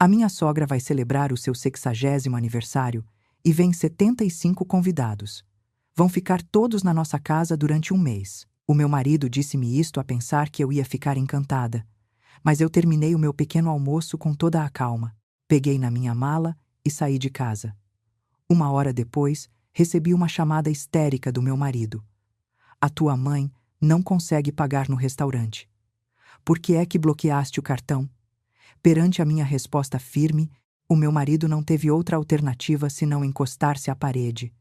A minha sogra vai celebrar o seu 60º aniversário e vem 75 convidados. Vão ficar todos na nossa casa durante um mês. O meu marido disse-me isto a pensar que eu ia ficar encantada. Mas eu terminei o meu pequeno almoço com toda a calma. Peguei na minha mala e saí de casa. 1 hora depois, recebi uma chamada histérica do meu marido. A tua mãe não consegue pagar no restaurante. Por que é que bloqueaste o cartão? Perante a minha resposta firme, o meu marido não teve outra alternativa senão encostar-se à parede,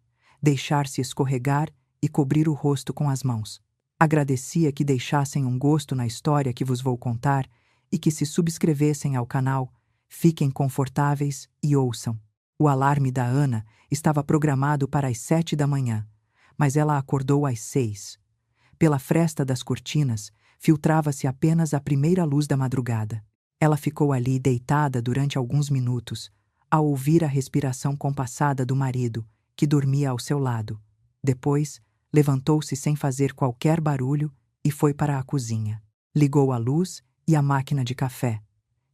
deixar-se escorregar e cobrir o rosto com as mãos. Agradecia que deixassem um gosto na história que vos vou contar e que se subscrevessem ao canal, fiquem confortáveis e ouçam. O alarme da Ana estava programado para as 7 da manhã, mas ela acordou às 6. Pela fresta das cortinas, filtrava-se apenas a primeira luz da madrugada. Ela ficou ali deitada durante alguns minutos, a ouvir a respiração compassada do marido, que dormia ao seu lado. Depois, levantou-se sem fazer qualquer barulho e foi para a cozinha. Ligou a luz e a máquina de café.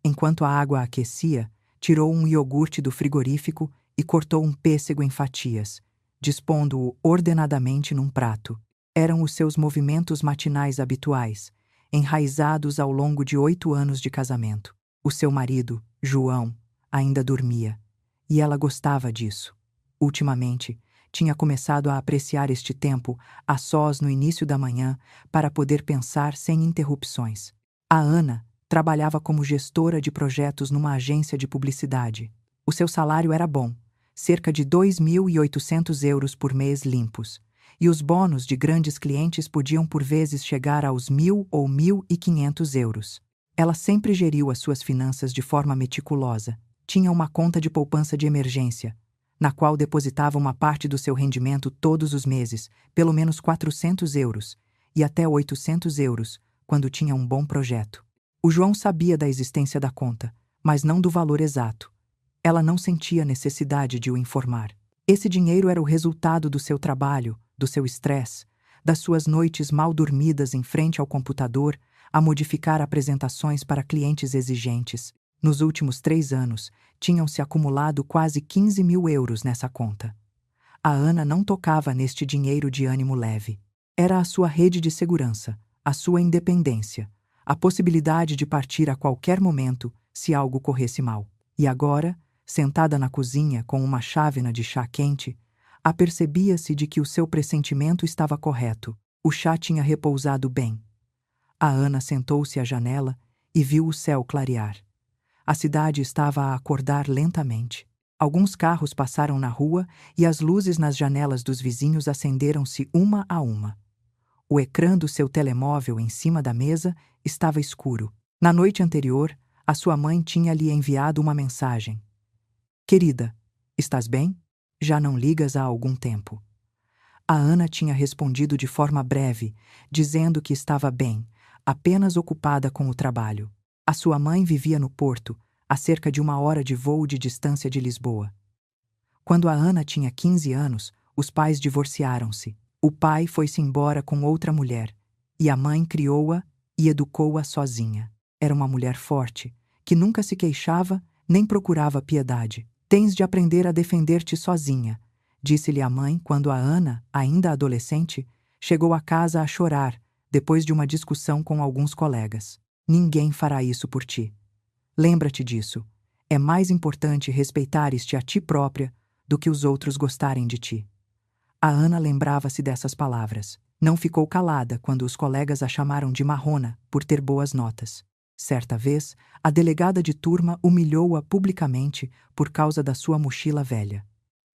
Enquanto a água aquecia, tirou um iogurte do frigorífico e cortou um pêssego em fatias, dispondo-o ordenadamente num prato. Eram os seus movimentos matinais habituais, enraizados ao longo de 8 anos de casamento. O seu marido, João, ainda dormia, e ela gostava disso. Ultimamente, tinha começado a apreciar este tempo a sós no início da manhã para poder pensar sem interrupções. A Ana trabalhava como gestora de projetos numa agência de publicidade. O seu salário era bom, cerca de 2.800 euros por mês limpos, e os bônus de grandes clientes podiam por vezes chegar aos 1.000 ou 1.500 euros. Ela sempre geriu as suas finanças de forma meticulosa. Tinha uma conta de poupança de emergência, na qual depositava uma parte do seu rendimento todos os meses, pelo menos 400 euros, e até 800 euros, quando tinha um bom projeto. O João sabia da existência da conta, mas não do valor exato. Ela não sentia necessidade de o informar. Esse dinheiro era o resultado do seu trabalho, do seu estresse, das suas noites mal dormidas em frente ao computador a modificar apresentações para clientes exigentes. Nos últimos 3 anos, tinham-se acumulado quase 15.000 euros nessa conta. A Ana não tocava neste dinheiro de ânimo leve. Era a sua rede de segurança, a sua independência, a possibilidade de partir a qualquer momento se algo corresse mal. E agora, sentada na cozinha com uma chávena de chá quente, apercebia-se de que o seu pressentimento estava correto. O chá tinha repousado bem. A Ana sentou-se à janela e viu o céu clarear. A cidade estava a acordar lentamente. Alguns carros passaram na rua e as luzes nas janelas dos vizinhos acenderam-se uma a uma. O ecrã do seu telemóvel em cima da mesa estava escuro. Na noite anterior, a sua mãe tinha-lhe enviado uma mensagem. Querida, estás bem? Já não ligas há algum tempo. A Ana tinha respondido de forma breve, dizendo que estava bem, apenas ocupada com o trabalho. A sua mãe vivia no Porto, a cerca de 1 hora de voo de distância de Lisboa. Quando a Ana tinha 15 anos, os pais divorciaram-se. O pai foi-se embora com outra mulher, e a mãe criou-a e educou-a sozinha. Era uma mulher forte, que nunca se queixava nem procurava piedade. Tens de aprender a defender-te sozinha, disse-lhe a mãe quando a Ana, ainda adolescente, chegou a casa a chorar, depois de uma discussão com alguns colegas. Ninguém fará isso por ti. Lembra-te disso. É mais importante respeitares-te a ti própria do que os outros gostarem de ti. A Ana lembrava-se dessas palavras. Não ficou calada quando os colegas a chamaram de marrona por ter boas notas. Certa vez, a delegada de turma humilhou-a publicamente por causa da sua mochila velha.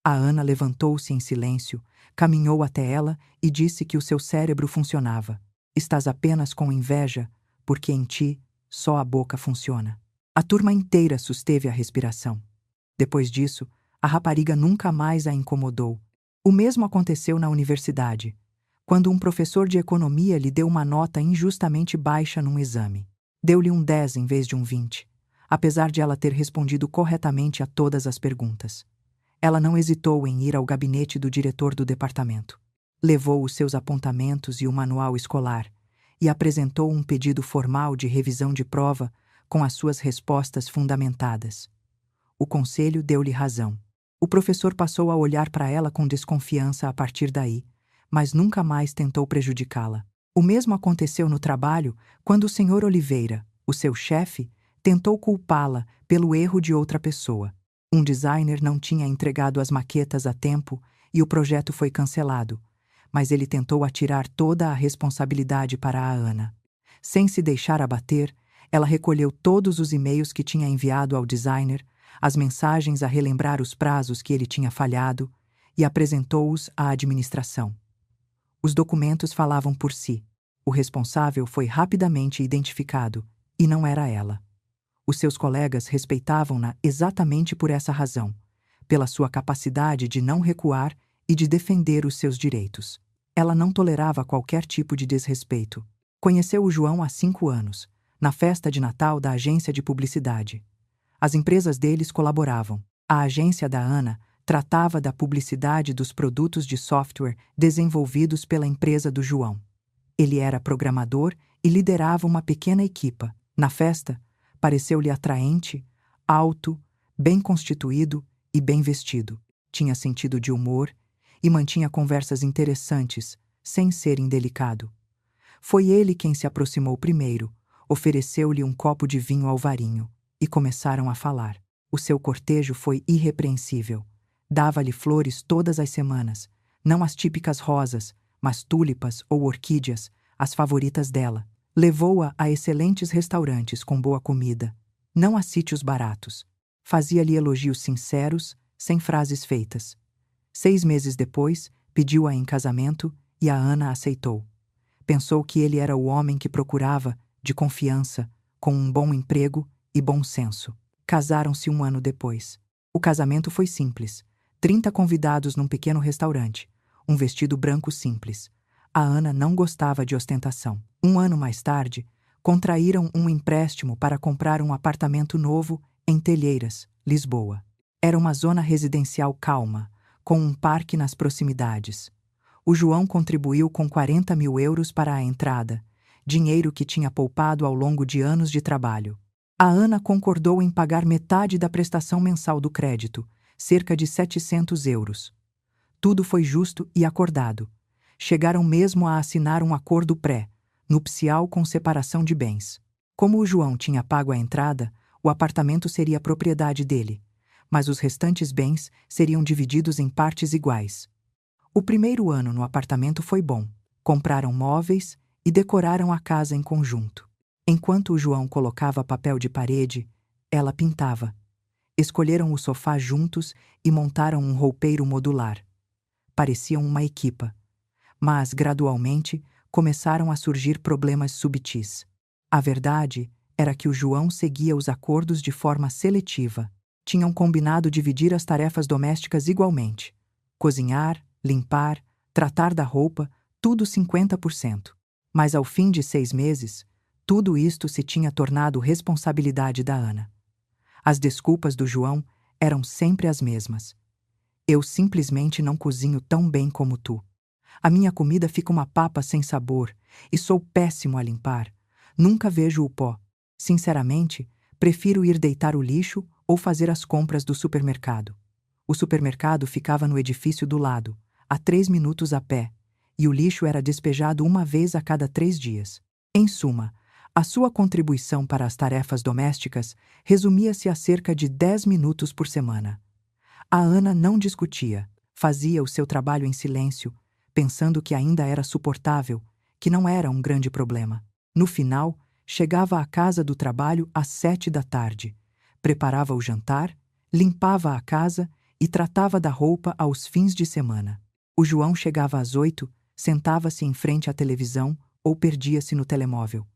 A Ana levantou-se em silêncio, caminhou até ela e disse que o seu cérebro funcionava. Estás apenas com inveja, porque em ti só a boca funciona. A turma inteira susteve a respiração. Depois disso, a rapariga nunca mais a incomodou. O mesmo aconteceu na universidade, quando um professor de economia lhe deu uma nota injustamente baixa num exame. Deu-lhe um 10 em vez de um 20, apesar de ela ter respondido corretamente a todas as perguntas. Ela não hesitou em ir ao gabinete do diretor do departamento. Levou os seus apontamentos e o manual escolar e apresentou um pedido formal de revisão de prova com as suas respostas fundamentadas. O conselho deu-lhe razão. O professor passou a olhar para ela com desconfiança a partir daí, mas nunca mais tentou prejudicá-la. O mesmo aconteceu no trabalho quando o Sr. Oliveira, o seu chefe, tentou culpá-la pelo erro de outra pessoa. Um designer não tinha entregado as maquetas a tempo e o projeto foi cancelado, mas ele tentou atirar toda a responsabilidade para a Ana. Sem se deixar abater, ela recolheu todos os e-mails que tinha enviado ao designer, as mensagens a relembrar os prazos que ele tinha falhado e apresentou-os à administração. Os documentos falavam por si. O responsável foi rapidamente identificado, e não era ela. Os seus colegas respeitavam-na exatamente por essa razão, pela sua capacidade de não recuar e de defender os seus direitos. Ela não tolerava qualquer tipo de desrespeito. Conheceu o João há 5 anos, na festa de Natal da agência de publicidade. As empresas deles colaboravam. A agência da Ana tratava da publicidade dos produtos de software desenvolvidos pela empresa do João. Ele era programador e liderava uma pequena equipa. Na festa, pareceu-lhe atraente, alto, bem constituído e bem vestido. Tinha sentido de humor e mantinha conversas interessantes, sem ser indelicado. Foi ele quem se aproximou primeiro, ofereceu-lhe um copo de vinho alvarinho e começaram a falar. O seu cortejo foi irrepreensível. Dava-lhe flores todas as semanas, não as típicas rosas, mas túlipas ou orquídeas, as favoritas dela. Levou-a a excelentes restaurantes com boa comida, não a sítios baratos. Fazia-lhe elogios sinceros, sem frases feitas. 6 meses depois, pediu-a em casamento e a Ana aceitou. Pensou que ele era o homem que procurava, de confiança, com um bom emprego e bom senso. Casaram-se 1 ano depois. O casamento foi simples. 30 convidados num pequeno restaurante. Um vestido branco simples. A Ana não gostava de ostentação. 1 ano mais tarde, contraíram um empréstimo para comprar um apartamento novo em Telheiras, Lisboa. Era uma zona residencial calma, com um parque nas proximidades. O João contribuiu com 40 mil euros para a entrada, dinheiro que tinha poupado ao longo de anos de trabalho. A Ana concordou em pagar metade da prestação mensal do crédito, cerca de 700 euros. Tudo foi justo e acordado. Chegaram mesmo a assinar um acordo nupcial com separação de bens. Como o João tinha pago a entrada, o apartamento seria propriedade dele, mas os restantes bens seriam divididos em partes iguais. O primeiro ano no apartamento foi bom. Compraram móveis e decoraram a casa em conjunto. Enquanto o João colocava papel de parede, ela pintava. Escolheram o sofá juntos e montaram um roupeiro modular. Pareciam uma equipa. Mas, gradualmente, começaram a surgir problemas subtis. A verdade era que o João seguia os acordos de forma seletiva. Tinham combinado dividir as tarefas domésticas igualmente. Cozinhar, limpar, tratar da roupa, tudo 50%. Mas ao fim de 6 meses, tudo isto se tinha tornado responsabilidade da Ana. As desculpas do João eram sempre as mesmas. Eu simplesmente não cozinho tão bem como tu. A minha comida fica uma papa sem sabor e sou péssimo a limpar. Nunca vejo o pó. Sinceramente, prefiro ir deitar o lixo ou fazer as compras do supermercado. O supermercado ficava no edifício do lado, a 3 minutos a pé, e o lixo era despejado 1 vez a cada 3 dias. Em suma, a sua contribuição para as tarefas domésticas resumia-se a cerca de 10 minutos por semana. A Ana não discutia, fazia o seu trabalho em silêncio, pensando que ainda era suportável, que não era um grande problema. No final, chegava à casa do trabalho às 7 da tarde, preparava o jantar, limpava a casa e tratava da roupa aos fins de semana. O João chegava às 8, sentava-se em frente à televisão ou perdia-se no telemóvel.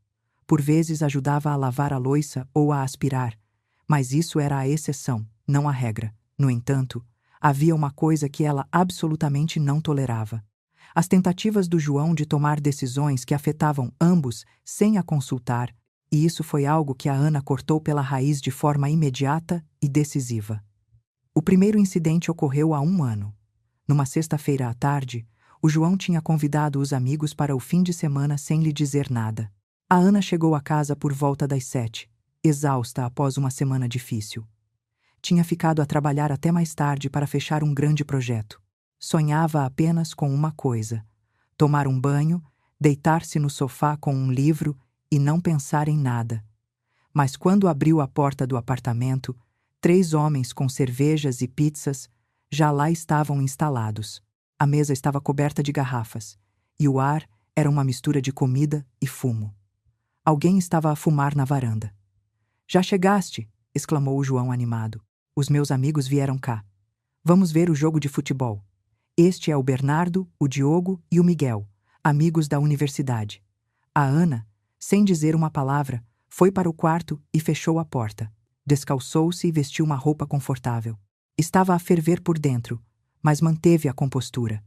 Por vezes ajudava a lavar a louça ou a aspirar, mas isso era a exceção, não a regra. No entanto, havia uma coisa que ela absolutamente não tolerava. As tentativas do João de tomar decisões que afetavam ambos sem a consultar, e isso foi algo que a Ana cortou pela raiz de forma imediata e decisiva. O primeiro incidente ocorreu há 1 ano. Numa sexta-feira à tarde, o João tinha convidado os amigos para o fim de semana sem lhe dizer nada. A Ana chegou a casa por volta das 7, exausta após uma semana difícil. tinha ficado a trabalhar até mais tarde para fechar um grande projeto. Sonhava apenas com uma coisa: tomar um banho, deitar-se no sofá com um livro e não pensar em nada. Mas quando abriu a porta do apartamento, 3 homens com cervejas e pizzas já lá estavam instalados. A mesa estava coberta de garrafas, e o ar era uma mistura de comida e fumo. Alguém estava a fumar na varanda. "Já chegaste!" exclamou o João animado. "Os meus amigos vieram cá. Vamos ver o jogo de futebol. Este é o Bernardo, o Diogo e o Miguel, amigos da universidade." A Ana, sem dizer uma palavra, foi para o quarto e fechou a porta. Descalçou-se e vestiu uma roupa confortável. Estava a ferver por dentro, mas manteve a compostura.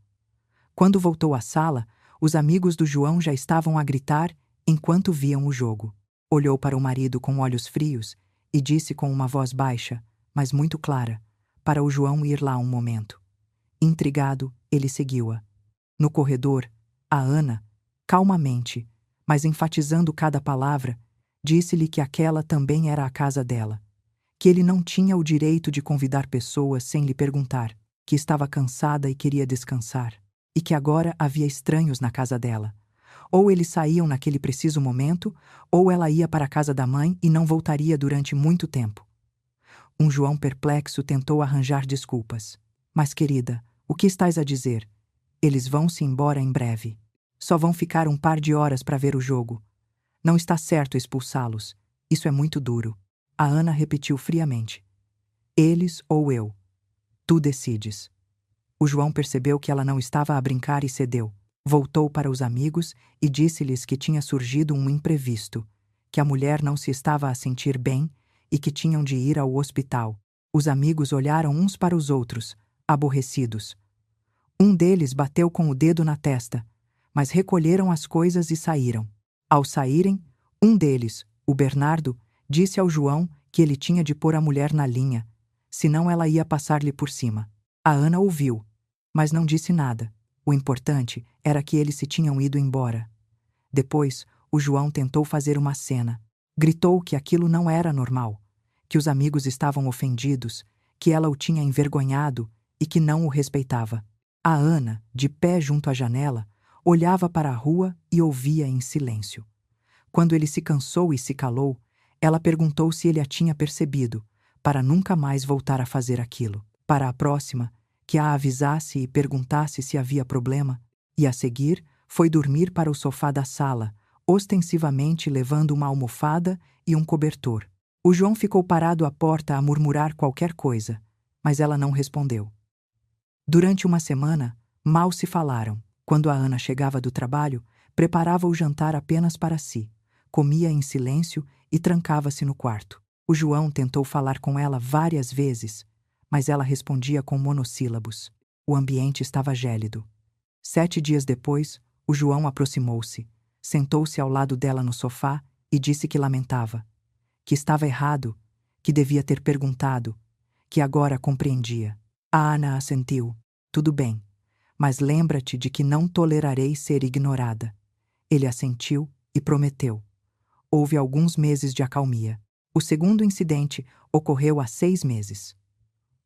Quando voltou à sala, os amigos do João já estavam a gritar enquanto viam o jogo. Olhou para o marido com olhos frios e disse com uma voz baixa, mas muito clara, para o João ir lá um momento. Intrigado, ele seguiu-a. No corredor, a Ana, calmamente, mas enfatizando cada palavra, disse-lhe que aquela também era a casa dela, que ele não tinha o direito de convidar pessoas sem lhe perguntar, que estava cansada e queria descansar, e que agora havia estranhos na casa dela. Ou eles saíam naquele preciso momento, ou ela ia para a casa da mãe e não voltaria durante muito tempo. Um João perplexo tentou arranjar desculpas. "Mas, querida, o que estás a dizer? Eles vão-se embora em breve. Só vão ficar um par de horas para ver o jogo. Não está certo expulsá-los. Isso é muito duro." A Ana repetiu friamente. "Eles ou eu. Tu decides." O João percebeu que ela não estava a brincar e cedeu. Voltou para os amigos e disse-lhes que tinha surgido um imprevisto, que a mulher não se estava a sentir bem e que tinham de ir ao hospital. Os amigos olharam uns para os outros, aborrecidos. Um deles bateu com o dedo na testa, mas recolheram as coisas e saíram. Ao saírem, um deles, o Bernardo, disse ao João que ele tinha de pôr a mulher na linha, senão ela ia passar-lhe por cima. A Ana ouviu, mas não disse nada. O importante era que eles se tinham ido embora. Depois, o João tentou fazer uma cena. Gritou que aquilo não era normal, que os amigos estavam ofendidos, que ela o tinha envergonhado e que não o respeitava. A Ana, de pé junto à janela, olhava para a rua e ouvia em silêncio. Quando ele se cansou e se calou, ela perguntou se ele a tinha percebido, para nunca mais voltar a fazer aquilo. Para a próxima, que a avisasse e perguntasse se havia problema, e a seguir foi dormir para o sofá da sala, ostensivamente levando uma almofada e um cobertor. O João ficou parado à porta a murmurar qualquer coisa, mas ela não respondeu. Durante uma semana, mal se falaram. Quando a Ana chegava do trabalho, preparava o jantar apenas para si, comia em silêncio e trancava-se no quarto. O João tentou falar com ela várias vezes, mas ela respondia com monossílabos. O ambiente estava gélido. 7 dias depois, o João aproximou-se, sentou-se ao lado dela no sofá e disse que lamentava, que estava errado, que devia ter perguntado, que agora compreendia. A Ana assentiu. "Tudo bem, mas lembra-te de que não tolerarei ser ignorada." Ele assentiu e prometeu. Houve alguns meses de acalmia. O segundo incidente ocorreu há 6 meses.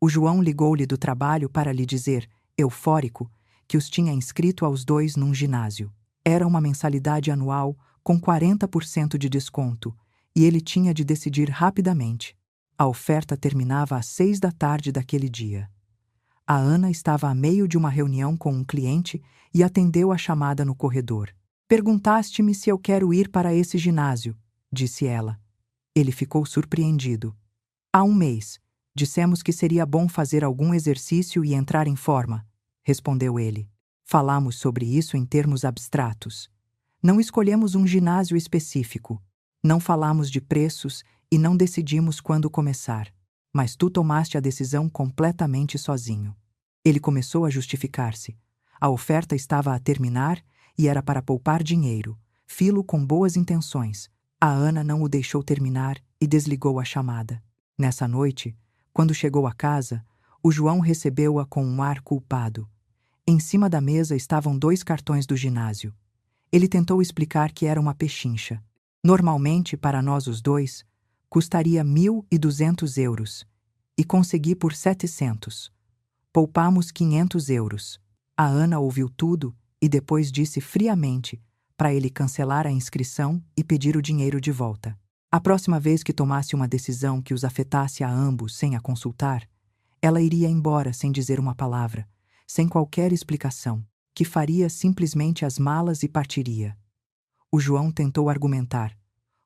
O João ligou-lhe do trabalho para lhe dizer, eufórico, que os tinha inscrito aos 2 num ginásio. Era uma mensalidade anual com 40% de desconto e ele tinha de decidir rapidamente. A oferta terminava às 6 da tarde daquele dia. A Ana estava a meio de uma reunião com um cliente e atendeu a chamada no corredor. "Perguntaste-me se eu quero ir para esse ginásio", disse ela. Ele ficou surpreendido. "Há um mês, dissemos que seria bom fazer algum exercício e entrar em forma", respondeu ele. "Falamos sobre isso em termos abstratos. Não escolhemos um ginásio específico. Não falamos de preços e não decidimos quando começar. Mas tu tomaste a decisão completamente sozinho." Ele começou a justificar-se. A oferta estava a terminar e era para poupar dinheiro. Filo com boas intenções. A Ana não o deixou terminar e desligou a chamada. Nessa noite, quando chegou a casa, o João recebeu-a com um ar culpado. Em cima da mesa estavam 2 cartões do ginásio. Ele tentou explicar que era uma pechincha. Normalmente, para nós os dois, custaria 1.200 euros. E consegui por 700. Poupamos 500 euros. A Ana ouviu tudo e depois disse friamente para ele cancelar a inscrição e pedir o dinheiro de volta. A próxima vez que tomasse uma decisão que os afetasse a ambos sem a consultar, ela iria embora sem dizer uma palavra, sem qualquer explicação, que faria simplesmente as malas e partiria. O João tentou argumentar.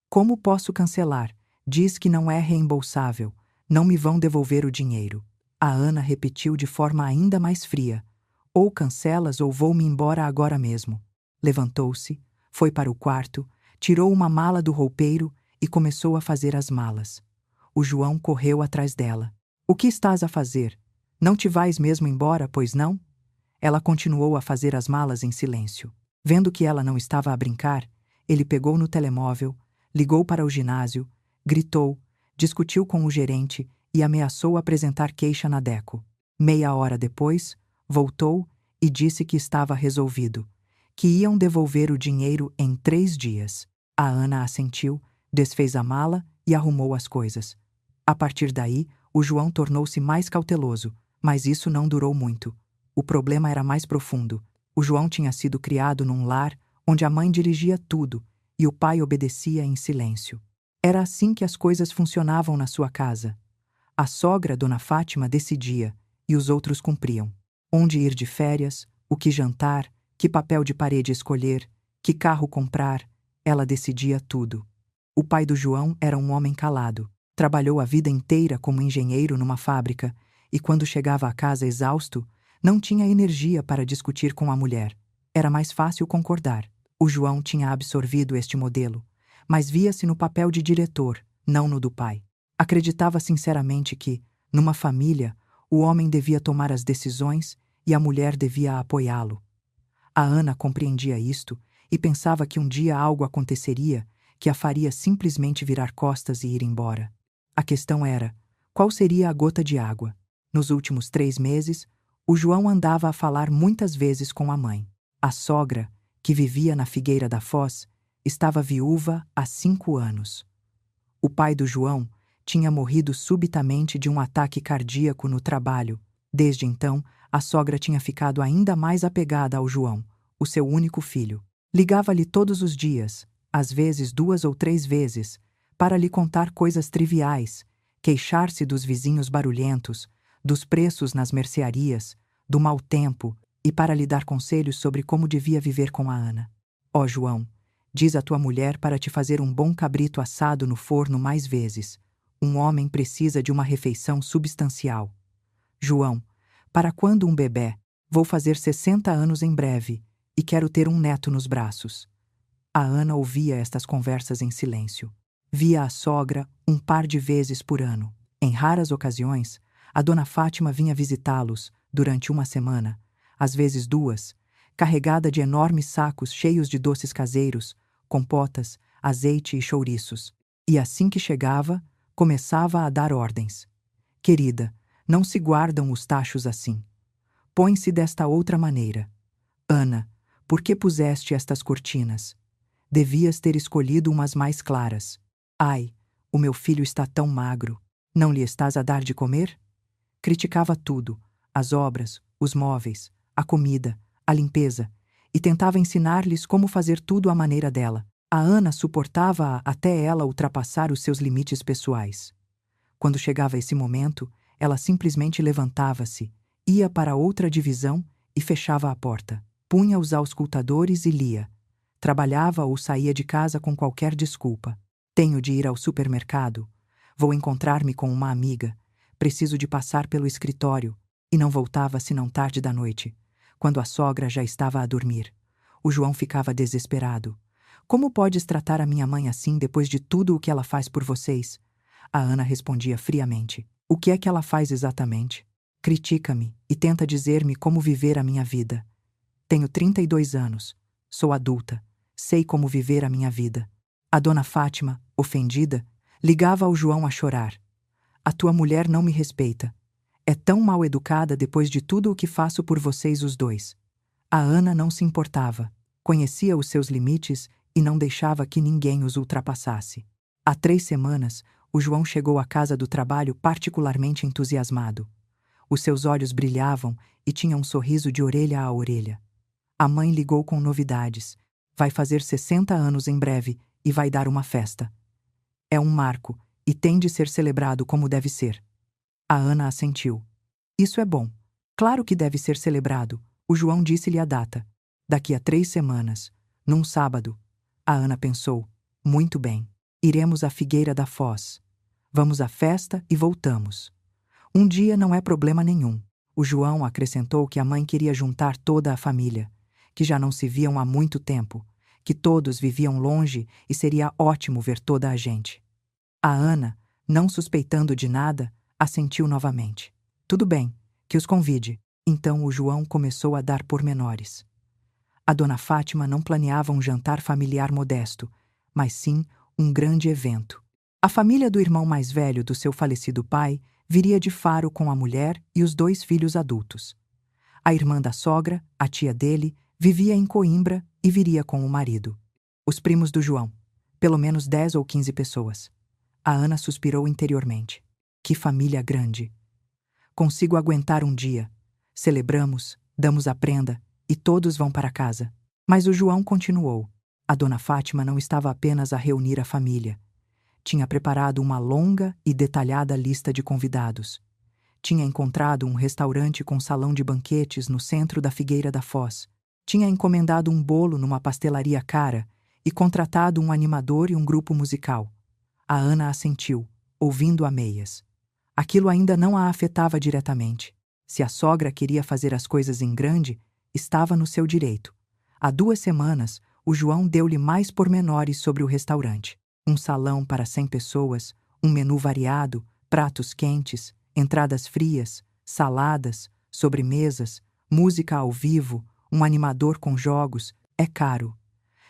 Como posso cancelar? Diz que não é reembolsável. Não me vão devolver o dinheiro. A Ana repetiu de forma ainda mais fria. Ou cancelas ou vou-me embora agora mesmo. Levantou-se, foi para o quarto, tirou uma mala do roupeiro e começou a fazer as malas. O João correu atrás dela. O que estás a fazer? Não te vais mesmo embora, pois não? Ela continuou a fazer as malas em silêncio. Vendo que ela não estava a brincar, ele pegou no telemóvel, ligou para o ginásio, gritou, discutiu com o gerente e ameaçou apresentar queixa na DECO. Meia hora depois, voltou e disse que estava resolvido, que iam devolver o dinheiro em 3 dias. A Ana assentiu, desfez a mala e arrumou as coisas. A partir daí, o João tornou-se mais cauteloso, mas isso não durou muito. O problema era mais profundo. O João tinha sido criado num lar onde a mãe dirigia tudo e o pai obedecia em silêncio. Era assim que as coisas funcionavam na sua casa. A sogra, Dona Fátima, decidia e os outros cumpriam. Onde ir de férias, o que jantar, que papel de parede escolher, que carro comprar, ela decidia tudo. O pai do João era um homem calado. Trabalhou a vida inteira como engenheiro numa fábrica e, quando chegava a casa exausto, não tinha energia para discutir com a mulher. Era mais fácil concordar. O João tinha absorvido este modelo, mas via-se no papel de diretor, não no do pai. Acreditava sinceramente que, numa família, o homem devia tomar as decisões e a mulher devia apoiá-lo. A Ana compreendia isto e pensava que um dia algo aconteceria que a faria simplesmente virar costas e ir embora. A questão era, qual seria a gota de água? Nos últimos 3 meses, o João andava a falar muitas vezes com a mãe. A sogra, que vivia na Figueira da Foz, estava viúva há 5 anos. O pai do João tinha morrido subitamente de um ataque cardíaco no trabalho. Desde então, a sogra tinha ficado ainda mais apegada ao João, o seu único filho. Ligava-lhe todos os dias, às vezes 2 ou 3 vezes, para lhe contar coisas triviais, queixar-se dos vizinhos barulhentos, dos preços nas mercearias, do mau tempo e para lhe dar conselhos sobre como devia viver com a Ana. Ó João, diz a tua mulher para te fazer um bom cabrito assado no forno mais vezes. Um homem precisa de uma refeição substancial. João, para quando um bebê? Vou fazer 60 anos em breve e quero ter um neto nos braços. A Ana ouvia estas conversas em silêncio. Via a sogra um par de vezes por ano. Em raras ocasiões, a Dona Fátima vinha visitá-los durante uma semana, às vezes 2, carregada de enormes sacos cheios de doces caseiros, compotas, azeite e chouriços. E assim que chegava, começava a dar ordens. Querida, não se guardam os tachos assim. Põe-se desta outra maneira. Ana, por que puseste estas cortinas? Devias ter escolhido umas mais claras. Ai, o meu filho está tão magro. Não lhe estás a dar de comer? Criticava tudo, as obras, os móveis, a comida, a limpeza, e tentava ensinar-lhes como fazer tudo à maneira dela. A Ana suportava-a até ela ultrapassar os seus limites pessoais. Quando chegava esse momento, ela simplesmente levantava-se, ia para outra divisão e fechava a porta. Punha os auscultadores e lia. Trabalhava ou saía de casa com qualquer desculpa. Tenho de ir ao supermercado. Vou encontrar-me com uma amiga. Preciso de passar pelo escritório. E não voltava senão tarde da noite, quando a sogra já estava a dormir. O João ficava desesperado. Como podes tratar a minha mãe assim depois de tudo o que ela faz por vocês? A Ana respondia friamente. O que é que ela faz exatamente? Critica-me e tenta dizer-me como viver a minha vida. Tenho 32 anos. Sou adulta. Sei como viver a minha vida. A Dona Fátima, ofendida, ligava ao João a chorar. A tua mulher não me respeita. É tão mal educada depois de tudo o que faço por vocês os dois. A Ana não se importava. Conhecia os seus limites e não deixava que ninguém os ultrapassasse. Há 3 semanas, O João chegou à casa do trabalho particularmente entusiasmado. Os seus olhos brilhavam e tinha um sorriso de orelha a orelha. A mãe ligou com novidades. Vai fazer 60 anos em breve e vai dar uma festa. É um marco e tem de ser celebrado como deve ser. A Ana assentiu. Isso é bom. Claro que deve ser celebrado. O João disse-lhe a data. Daqui a 3 semanas, num sábado. A Ana pensou. Muito bem. Iremos à Figueira da Foz. Vamos à festa e voltamos. Um dia não é problema nenhum. O João acrescentou que a mãe queria juntar toda a família, que já não se viam há muito tempo, que todos viviam longe e seria ótimo ver toda a gente. A Ana, não suspeitando de nada, assentiu novamente. Tudo bem, que os convide. Então o João começou a dar pormenores. A dona Fátima não planeava um jantar familiar modesto, mas sim um grande evento. A família do irmão mais velho do seu falecido pai viria de Faro com a mulher e os 2 filhos adultos. A irmã da sogra, a tia dele, vivia em Coimbra e viria com o marido. Os primos do João, pelo menos 10 ou 15 pessoas. A Ana suspirou interiormente. Que família grande! Consigo aguentar um dia. Celebramos, damos a prenda e todos vão para casa. Mas o João continuou. A dona Fátima não estava apenas a reunir a família. Tinha preparado uma longa e detalhada lista de convidados. Tinha encontrado um restaurante com salão de banquetes no centro da Figueira da Foz. Tinha encomendado um bolo numa pastelaria cara e contratado um animador e um grupo musical. A Ana assentiu, ouvindo a meias. Aquilo ainda não a afetava diretamente. Se a sogra queria fazer as coisas em grande, estava no seu direito. Há 2 semanas, o João deu-lhe mais pormenores sobre o restaurante. Um salão para 100 pessoas, um menu variado, pratos quentes, entradas frias, saladas, sobremesas, música ao vivo, um animador com jogos. É caro.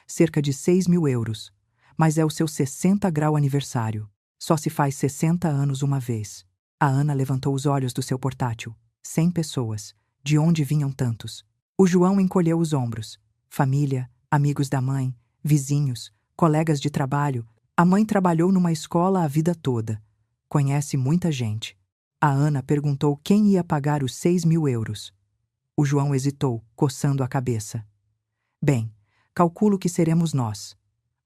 Cerca de 6.000 euros. Mas é o seu 60º aniversário. Só se faz 60 anos uma vez. A Ana levantou os olhos do seu portátil. 100 pessoas. De onde vinham tantos? O João encolheu os ombros. Família, amigos da mãe, vizinhos, colegas de trabalho. A mãe trabalhou numa escola a vida toda. Conhece muita gente. A Ana perguntou quem ia pagar os 6.000 euros. O João hesitou, coçando a cabeça. Bem, calculo que seremos nós.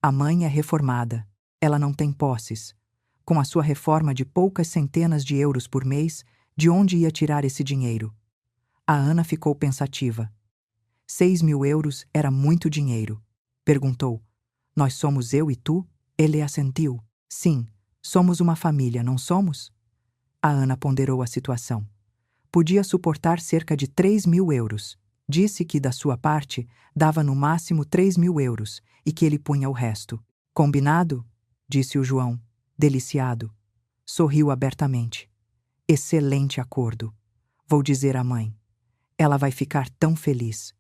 A mãe é reformada. Ela não tem posses. Com a sua reforma de poucas centenas de euros por mês, de onde ia tirar esse dinheiro? A Ana ficou pensativa. 6.000 euros era muito dinheiro. Perguntou. Nós somos eu e tu? Ele assentiu. Sim, somos uma família, não somos? A Ana ponderou a situação. Podia suportar cerca de 3.000 euros. Disse que, da sua parte, dava no máximo 3.000 euros e que ele punha o resto. Combinado? Disse o João, deliciado. Sorriu abertamente. Excelente acordo. Vou dizer à mãe. Ela vai ficar tão feliz.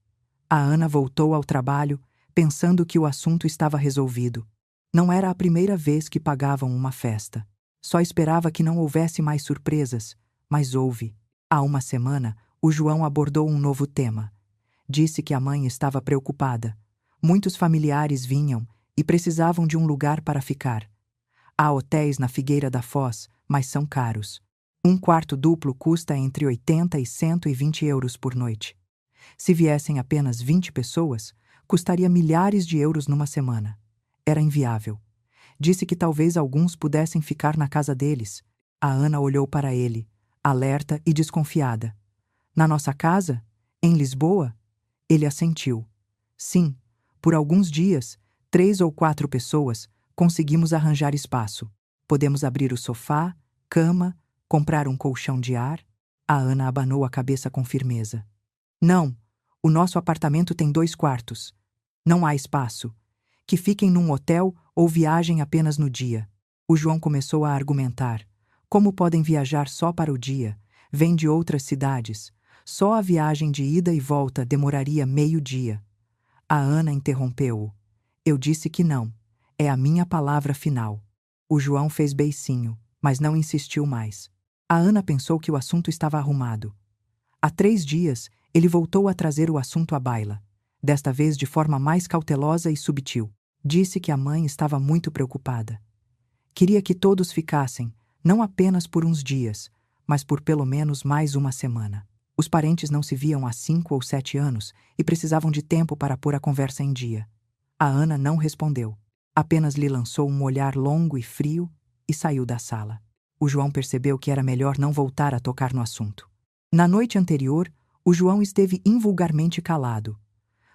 A Ana voltou ao trabalho, pensando que o assunto estava resolvido. Não era a primeira vez que pagavam uma festa. Só esperava que não houvesse mais surpresas, mas houve. Há uma semana, o João abordou um novo tema. Disse que a mãe estava preocupada. Muitos familiares vinham e precisavam de um lugar para ficar. Há hotéis na Figueira da Foz, mas são caros. Um quarto duplo custa entre 80 e 120 euros por noite. Se viessem apenas 20 pessoas, custaria milhares de euros numa semana. Era inviável. Disse que talvez alguns pudessem ficar na casa deles. A Ana olhou para ele, alerta e desconfiada. Na nossa casa? Em Lisboa? Ele assentiu. Sim, por alguns dias, 3 ou 4 pessoas, conseguimos arranjar espaço. Podemos abrir o sofá, cama, comprar um colchão de ar. A Ana abanou a cabeça com firmeza. Não, o nosso apartamento tem 2 quartos. Não há espaço. Que fiquem num hotel ou viajem apenas no dia. O João começou a argumentar. Como podem viajar só para o dia? Vêm de outras cidades. Só a viagem de ida e volta demoraria meio dia. A Ana interrompeu-o. Eu disse que não. É a minha palavra final. O João fez beicinho, mas não insistiu mais. A Ana pensou que o assunto estava arrumado. Há 3 dias, ele voltou a trazer o assunto à baila. Desta vez de forma mais cautelosa e subtil. Disse que a mãe estava muito preocupada. Queria que todos ficassem, não apenas por uns dias, mas por pelo menos mais uma semana. Os parentes não se viam há 5 ou 7 anos e precisavam de tempo para pôr a conversa em dia. A Ana não respondeu. Apenas lhe lançou um olhar longo e frio e saiu da sala. O João percebeu que era melhor não voltar a tocar no assunto. Na noite anterior, o João esteve invulgarmente calado.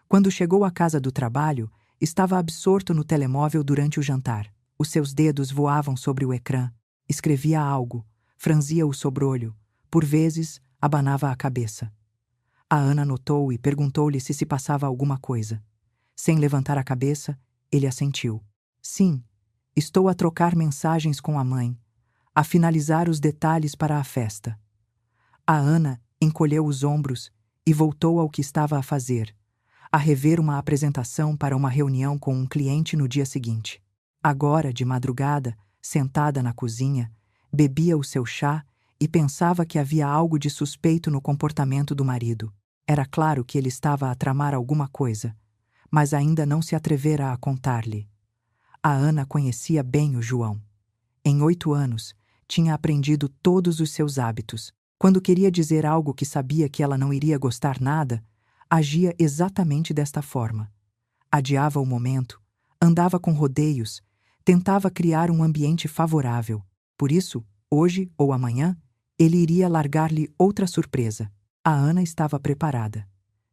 Quando chegou à casa do trabalho, estava absorto no telemóvel durante o jantar. Os seus dedos voavam sobre o ecrã. Escrevia algo, franzia o sobrolho, por vezes abanava a cabeça. A Ana notou e perguntou-lhe se passava alguma coisa. Sem levantar a cabeça, ele assentiu. Sim, estou a trocar mensagens com a mãe, a finalizar os detalhes para a festa. A Ana encolheu os ombros e voltou ao que estava a fazer, a rever uma apresentação para uma reunião com um cliente no dia seguinte. Agora, de madrugada, sentada na cozinha, bebia o seu chá e pensava que havia algo de suspeito no comportamento do marido. Era claro que ele estava a tramar alguma coisa, mas ainda não se atrevera a contar-lhe. A Ana conhecia bem o João. Em 8 anos, tinha aprendido todos os seus hábitos. Quando queria dizer algo que sabia que ela não iria gostar nada, agia exatamente desta forma. Adiava o momento, andava com rodeios, tentava criar um ambiente favorável. Por isso, hoje ou amanhã, ele iria largar-lhe outra surpresa. A Ana estava preparada.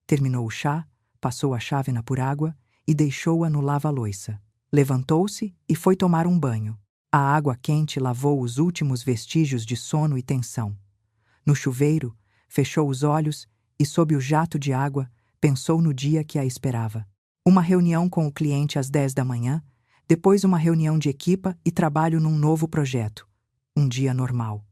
Terminou o chá, passou a chávena por água e deixou-a no lava-loiça. Levantou-se e foi tomar um banho. A água quente lavou os últimos vestígios de sono e tensão. No chuveiro, fechou os olhos e, sob o jato de água, pensou no dia que a esperava. Uma reunião com o cliente às 10 da manhã, depois uma reunião de equipa e trabalho num novo projeto. Um dia normal.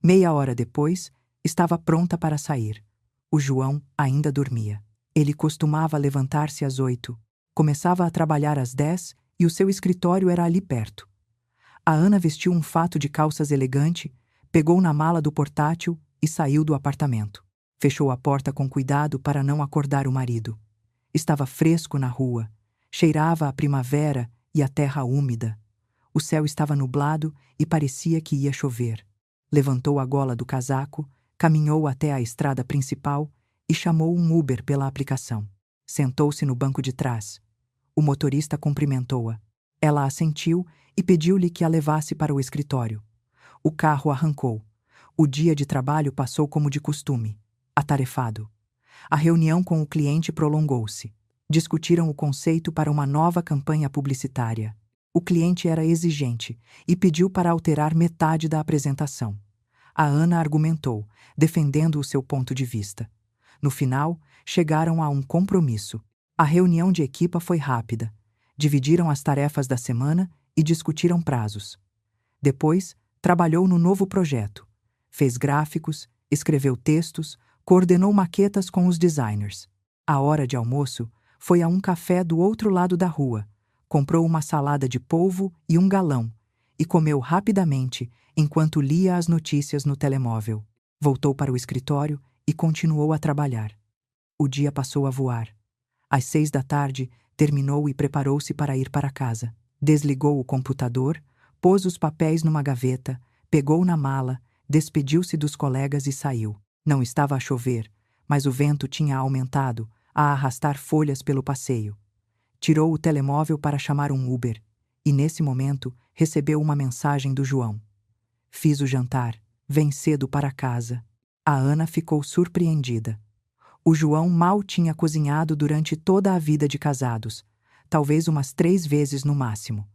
Meia hora depois, estava pronta para sair. O João ainda dormia. Ele costumava levantar-se às 8. Começava a trabalhar às 10 e o seu escritório era ali perto. A Ana vestiu um fato de calças elegante, pegou na mala do portátil e saiu do apartamento. Fechou a porta com cuidado para não acordar o marido. Estava fresco na rua, cheirava a primavera e a terra úmida. O céu estava nublado e parecia que ia chover. Levantou a gola do casaco, caminhou até a estrada principal e chamou um Uber pela aplicação. Sentou-se no banco de trás. O motorista cumprimentou-a. Ela assentiu e pediu-lhe que a levasse para o escritório. O carro arrancou. O dia de trabalho passou como de costume, atarefado. A reunião com o cliente prolongou-se. Discutiram o conceito para uma nova campanha publicitária. O cliente era exigente e pediu para alterar metade da apresentação. A Ana argumentou, defendendo o seu ponto de vista. No final, chegaram a um compromisso. A reunião de equipa foi rápida. Dividiram as tarefas da semana e discutiram prazos. Depois, trabalhou no novo projeto. Fez gráficos, escreveu textos, coordenou maquetas com os designers. À hora de almoço, foi a um café do outro lado da rua, comprou uma salada de polvo e um galão e comeu rapidamente enquanto lia as notícias no telemóvel. Voltou para o escritório e continuou a trabalhar. O dia passou a voar. Às 6 da tarde, terminou e preparou-se para ir para casa. Desligou o computador, pôs os papéis numa gaveta, pegou na mala, despediu-se dos colegas e saiu. Não estava a chover, mas o vento tinha aumentado, a arrastar folhas pelo passeio. Tirou o telemóvel para chamar um Uber e, nesse momento, recebeu uma mensagem do João. Fiz o jantar, vem cedo para casa. A Ana ficou surpreendida. O João mal tinha cozinhado durante toda a vida de casados, talvez umas 3 vezes no máximo.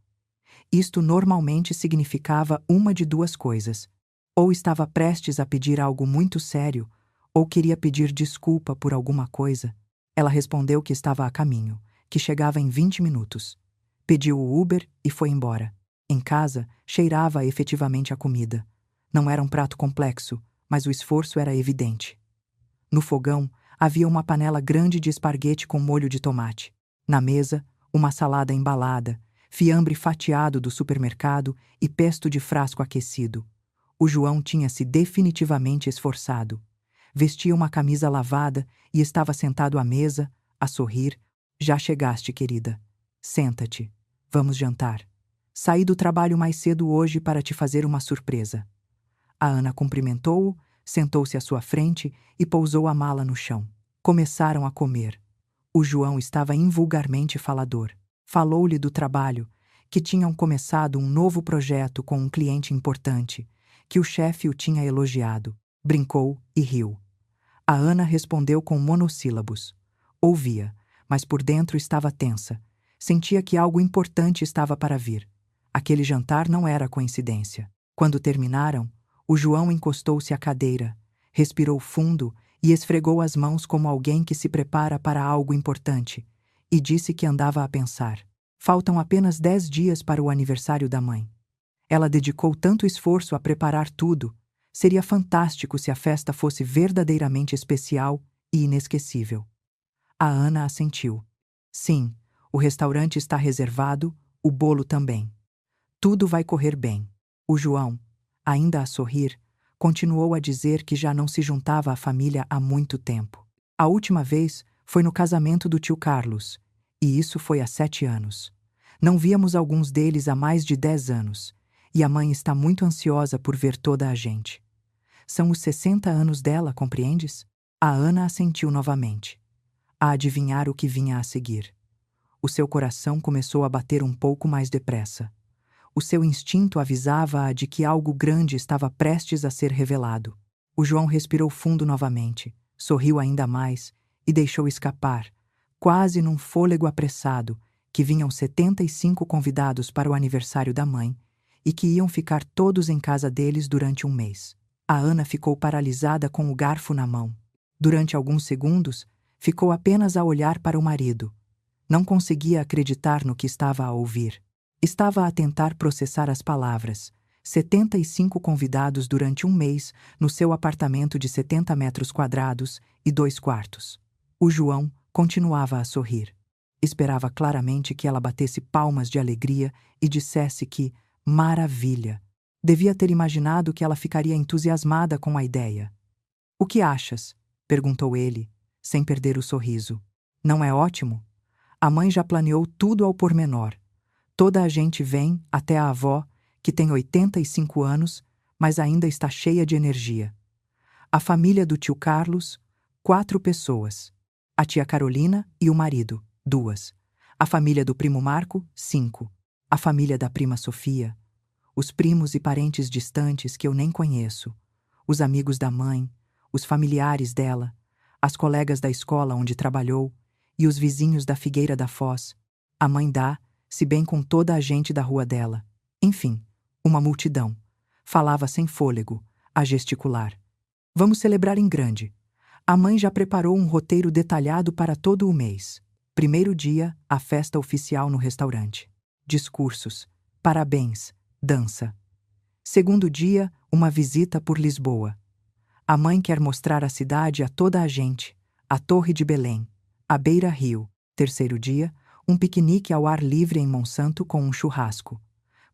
Isto normalmente significava uma de 2 coisas. Ou estava prestes a pedir algo muito sério, ou queria pedir desculpa por alguma coisa. Ela respondeu que estava a caminho, que chegava em 20 minutos. Pediu o Uber e foi embora. Em casa, cheirava efetivamente a comida. Não era um prato complexo, mas o esforço era evidente. No fogão, havia uma panela grande de esparguete com molho de tomate. Na mesa, uma salada embalada, fiambre fatiado do supermercado e pesto de frasco aquecido. O João tinha-se definitivamente esforçado. Vestia uma camisa lavada e estava sentado à mesa, a sorrir. Já chegaste, querida. Senta-te. Vamos jantar. Saí do trabalho mais cedo hoje para te fazer uma surpresa. A Ana cumprimentou-o, sentou-se à sua frente e pousou a mala no chão. Começaram a comer. O João estava invulgarmente falador. Falou-lhe do trabalho, que tinham começado um novo projeto com um cliente importante, que o chefe o tinha elogiado. Brincou e riu. A Ana respondeu com monossílabos. Ouvia, mas por dentro estava tensa. Sentia que algo importante estava para vir. Aquele jantar não era coincidência. Quando terminaram, o João encostou-se à cadeira, respirou fundo e esfregou as mãos como alguém que se prepara para algo importante, e disse que andava a pensar. Faltam apenas 10 dias para o aniversário da mãe. Ela dedicou tanto esforço a preparar tudo. Seria fantástico se a festa fosse verdadeiramente especial e inesquecível. A Ana assentiu. Sim, o restaurante está reservado, o bolo também. Tudo vai correr bem. O João, ainda a sorrir, continuou a dizer que já não se juntava à família há muito tempo. A última vez foi no casamento do tio Carlos, e isso foi há 7 anos. Não víamos alguns deles há mais de 10 anos, e a mãe está muito ansiosa por ver toda a gente. São os 60 anos dela, compreendes? A Ana assentiu novamente, a adivinhar o que vinha a seguir. O seu coração começou a bater um pouco mais depressa. O seu instinto avisava-a de que algo grande estava prestes a ser revelado. O João respirou fundo novamente, sorriu ainda mais e deixou escapar, quase num fôlego apressado, que vinham 75 convidados para o aniversário da mãe e que iam ficar todos em casa deles durante um mês. A Ana ficou paralisada com o garfo na mão. Durante alguns segundos, ficou apenas a olhar para o marido. Não conseguia acreditar no que estava a ouvir. Estava a tentar processar as palavras. 75 convidados durante um mês no seu apartamento de 70 metros quadrados e 2 quartos. O João continuava a sorrir. Esperava claramente que ela batesse palmas de alegria e dissesse que, maravilha! Devia ter imaginado que ela ficaria entusiasmada com a ideia. O que achas? Perguntou ele, sem perder o sorriso. Não é ótimo? A mãe já planeou tudo ao pormenor. Toda a gente vem, até a avó, que tem 85 anos, mas ainda está cheia de energia. A família do tio Carlos, 4 pessoas. A tia Carolina e o marido, 2. A família do primo Marco, 5. A família da prima Sofia. Os primos e parentes distantes que eu nem conheço. Os amigos da mãe, os familiares dela, as colegas da escola onde trabalhou e os vizinhos da Figueira da Foz. A mãe dá, se bem com toda a gente da rua dela. Enfim, uma multidão. Falava sem fôlego, a gesticular. Vamos celebrar em grande. A mãe já preparou um roteiro detalhado para todo o mês. Primeiro dia, a festa oficial no restaurante. Discursos, parabéns, dança. Segundo dia, uma visita por Lisboa. A mãe quer mostrar a cidade a toda a gente, a Torre de Belém, a Beira-Rio. Terceiro dia, um piquenique ao ar livre em Monsanto com um churrasco.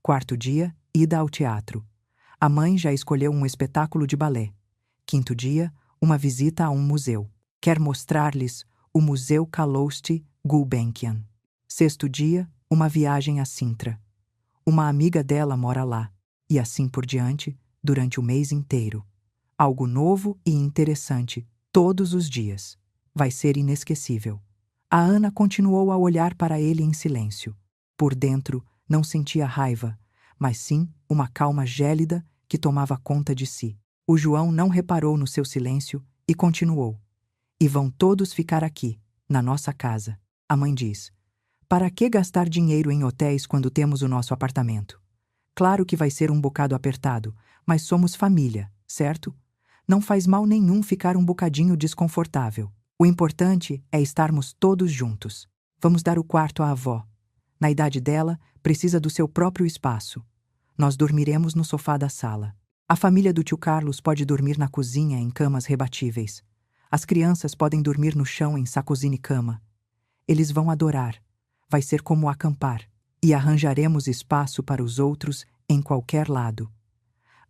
Quarto dia, ida ao teatro. A mãe já escolheu um espetáculo de balé. Quinto dia, uma visita a um museu. Quer mostrar-lhes o Museu Calouste Gulbenkian. Sexto dia, uma viagem a Sintra. Uma amiga dela mora lá. E assim por diante, durante o mês inteiro. Algo novo e interessante, todos os dias. Vai ser inesquecível. A Ana continuou a olhar para ele em silêncio. Por dentro, não sentia raiva, mas sim uma calma gélida que tomava conta de si. O João não reparou no seu silêncio e continuou. E vão todos ficar aqui, na nossa casa. A mãe diz. Para que gastar dinheiro em hotéis quando temos o nosso apartamento? Claro que vai ser um bocado apertado, mas somos família, certo? Não faz mal nenhum ficar um bocadinho desconfortável. O importante é estarmos todos juntos. Vamos dar o quarto à avó. Na idade dela, precisa do seu próprio espaço. Nós dormiremos no sofá da sala. A família do tio Carlos pode dormir na cozinha em camas rebatíveis. As crianças podem dormir no chão em sacosine-cama. Eles vão adorar. Vai ser como acampar. E arranjaremos espaço para os outros em qualquer lado.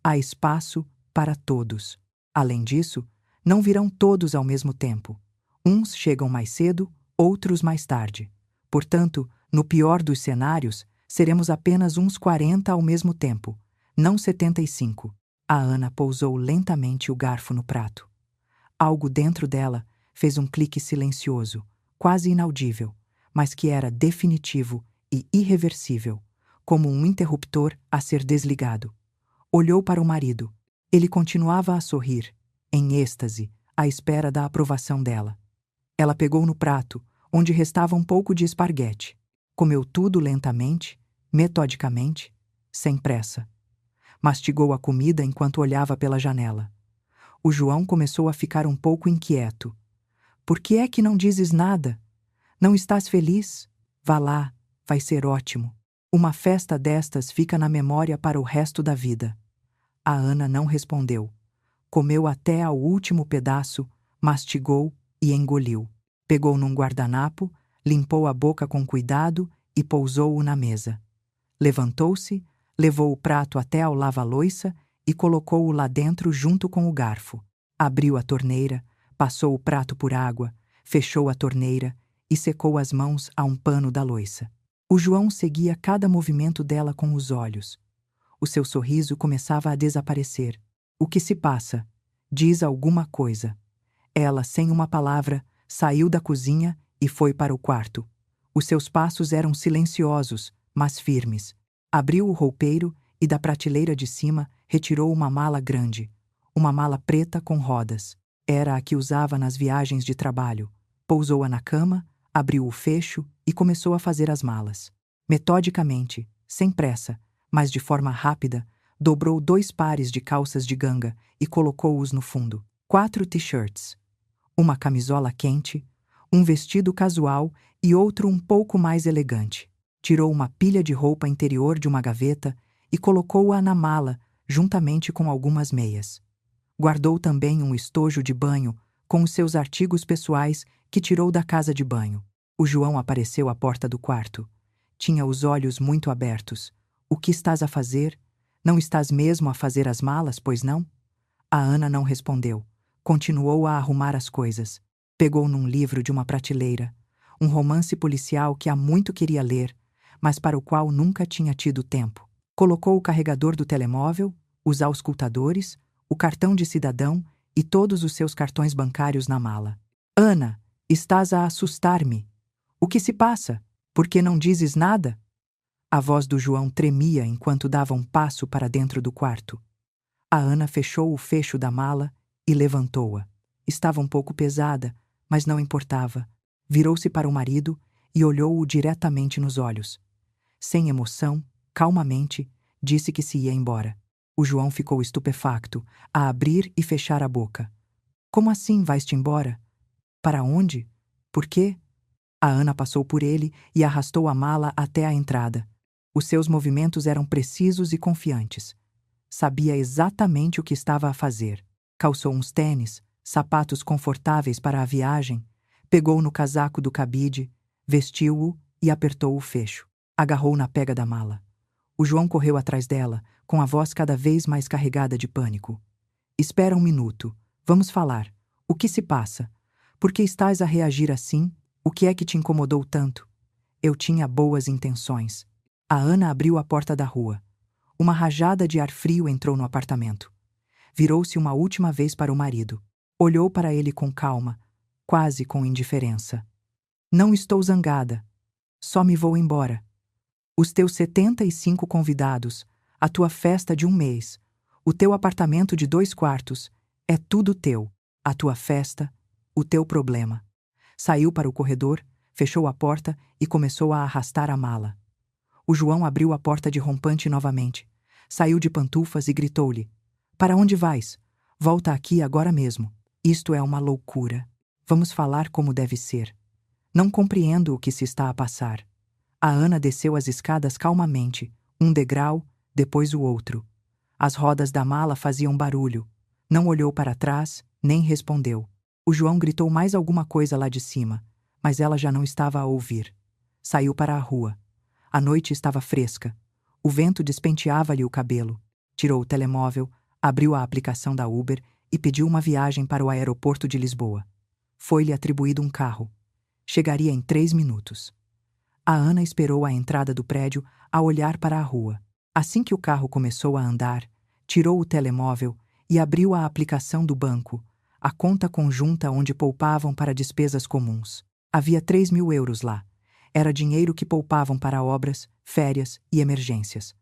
Há espaço para todos. Além disso, não virão todos ao mesmo tempo. Uns chegam mais cedo, outros mais tarde. Portanto, no pior dos cenários, Seremos apenas uns 40 ao mesmo tempo, não 75. A Ana pousou lentamente o garfo no prato. Algo dentro dela fez um clique silencioso, quase inaudível, mas que era definitivo e irreversível, como um interruptor a ser desligado. Olhou para o marido. Ele continuava a sorrir, em êxtase, à espera da aprovação dela. Ela pegou no prato, onde restava um pouco de esparguete. Comeu tudo lentamente, metodicamente, sem pressa. Mastigou a comida enquanto olhava pela janela. O João começou a ficar um pouco inquieto. Por que é que não dizes nada? Não estás feliz? Vá lá, vai ser ótimo. Uma festa destas fica na memória para o resto da vida. A Ana não respondeu. Comeu até ao último pedaço, mastigou e engoliu. Pegou num guardanapo, limpou a boca com cuidado e pousou-o na mesa. Levantou-se, levou o prato até ao lava-loiça e colocou-o lá dentro junto com o garfo. Abriu a torneira, passou o prato por água, fechou a torneira e secou as mãos a um pano da loiça. O João seguia cada movimento dela com os olhos. O seu sorriso começava a desaparecer. O que se passa? Diz alguma coisa. Ela, sem uma palavra, saiu da cozinha e foi para o quarto. Os seus passos eram silenciosos, mas firmes. Abriu o roupeiro e da prateleira de cima retirou uma mala grande. Uma mala preta com rodas. Era a que usava nas viagens de trabalho. Pousou-a na cama, abriu o fecho e começou a fazer as malas. Metodicamente, sem pressa, mas de forma rápida, dobrou 2 pares de calças de ganga e colocou-os no fundo. 4 t-shirts. Uma camisola quente, um vestido casual e outro um pouco mais elegante. Tirou uma pilha de roupa interior de uma gaveta e colocou-a na mala, juntamente com algumas meias. Guardou também um estojo de banho com os seus artigos pessoais que tirou da casa de banho. O João apareceu à porta do quarto. Tinha os olhos muito abertos. O que estás a fazer? Não estás mesmo a fazer as malas, pois não? A Ana não respondeu. Continuou a arrumar as coisas. Pegou num livro de uma prateleira, um romance policial que há muito queria ler, mas para o qual nunca tinha tido tempo. Colocou o carregador do telemóvel, os auscultadores, o cartão de cidadão e todos os seus cartões bancários na mala. Ana, estás a assustar-me. O que se passa? Por que não dizes nada? A voz do João tremia enquanto dava um passo para dentro do quarto. A Ana fechou o fecho da mala e levantou-a. Estava um pouco pesada, mas não importava. Virou-se para o marido e olhou-o diretamente nos olhos. Sem emoção, calmamente, disse que se ia embora. O João ficou estupefacto, a abrir e fechar a boca. Como assim vais-te embora? Para onde? Por quê? A Ana passou por ele e arrastou a mala até a entrada. Os seus movimentos eram precisos e confiantes. Sabia exatamente o que estava a fazer. Calçou uns tênis, sapatos confortáveis para a viagem, pegou no casaco do cabide, vestiu-o e apertou o fecho. Agarrou na pega da mala. O João correu atrás dela, com a voz cada vez mais carregada de pânico. Espera um minuto. Vamos falar. O que se passa? Por que estás a reagir assim? O que é que te incomodou tanto? Eu tinha boas intenções. A Ana abriu a porta da rua. Uma rajada de ar frio entrou no apartamento. Virou-se uma última vez para o marido. Olhou para ele com calma, quase com indiferença. Não estou zangada. Só me vou embora. Os teus 75 convidados, a tua festa de um mês, o teu apartamento de 2 quartos, é tudo teu. A tua festa, o teu problema. Saiu para o corredor, fechou a porta e começou a arrastar a mala. O João abriu a porta de rompante novamente. Saiu de pantufas e gritou-lhe: Para onde vais? Volta aqui agora mesmo. Isto é uma loucura. Vamos falar como deve ser. Não compreendo o que se está a passar. A Ana desceu as escadas calmamente, um degrau, depois o outro. As rodas da mala faziam barulho. Não olhou para trás, nem respondeu. O João gritou mais alguma coisa lá de cima, mas ela já não estava a ouvir. Saiu para a rua. A noite estava fresca. O vento despenteava-lhe o cabelo. Tirou o telemóvel, abriu a aplicação da Uber e pediu uma viagem para o aeroporto de Lisboa. Foi-lhe atribuído um carro. Chegaria em 3 minutos. A Ana esperou à entrada do prédio a olhar para a rua. Assim que o carro começou a andar, tirou o telemóvel e abriu a aplicação do banco, a conta conjunta onde poupavam para despesas comuns. Havia 3.000 euros lá. Era dinheiro que poupavam para obras, férias e emergências.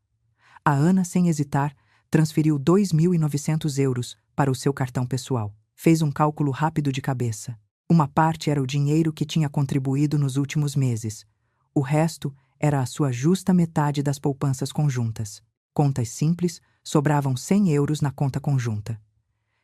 A Ana, sem hesitar, transferiu 2.900 euros para o seu cartão pessoal. Fez um cálculo rápido de cabeça. Uma parte era o dinheiro que tinha contribuído nos últimos meses. O resto era a sua justa metade das poupanças conjuntas. Contas simples, sobravam 100 euros na conta conjunta.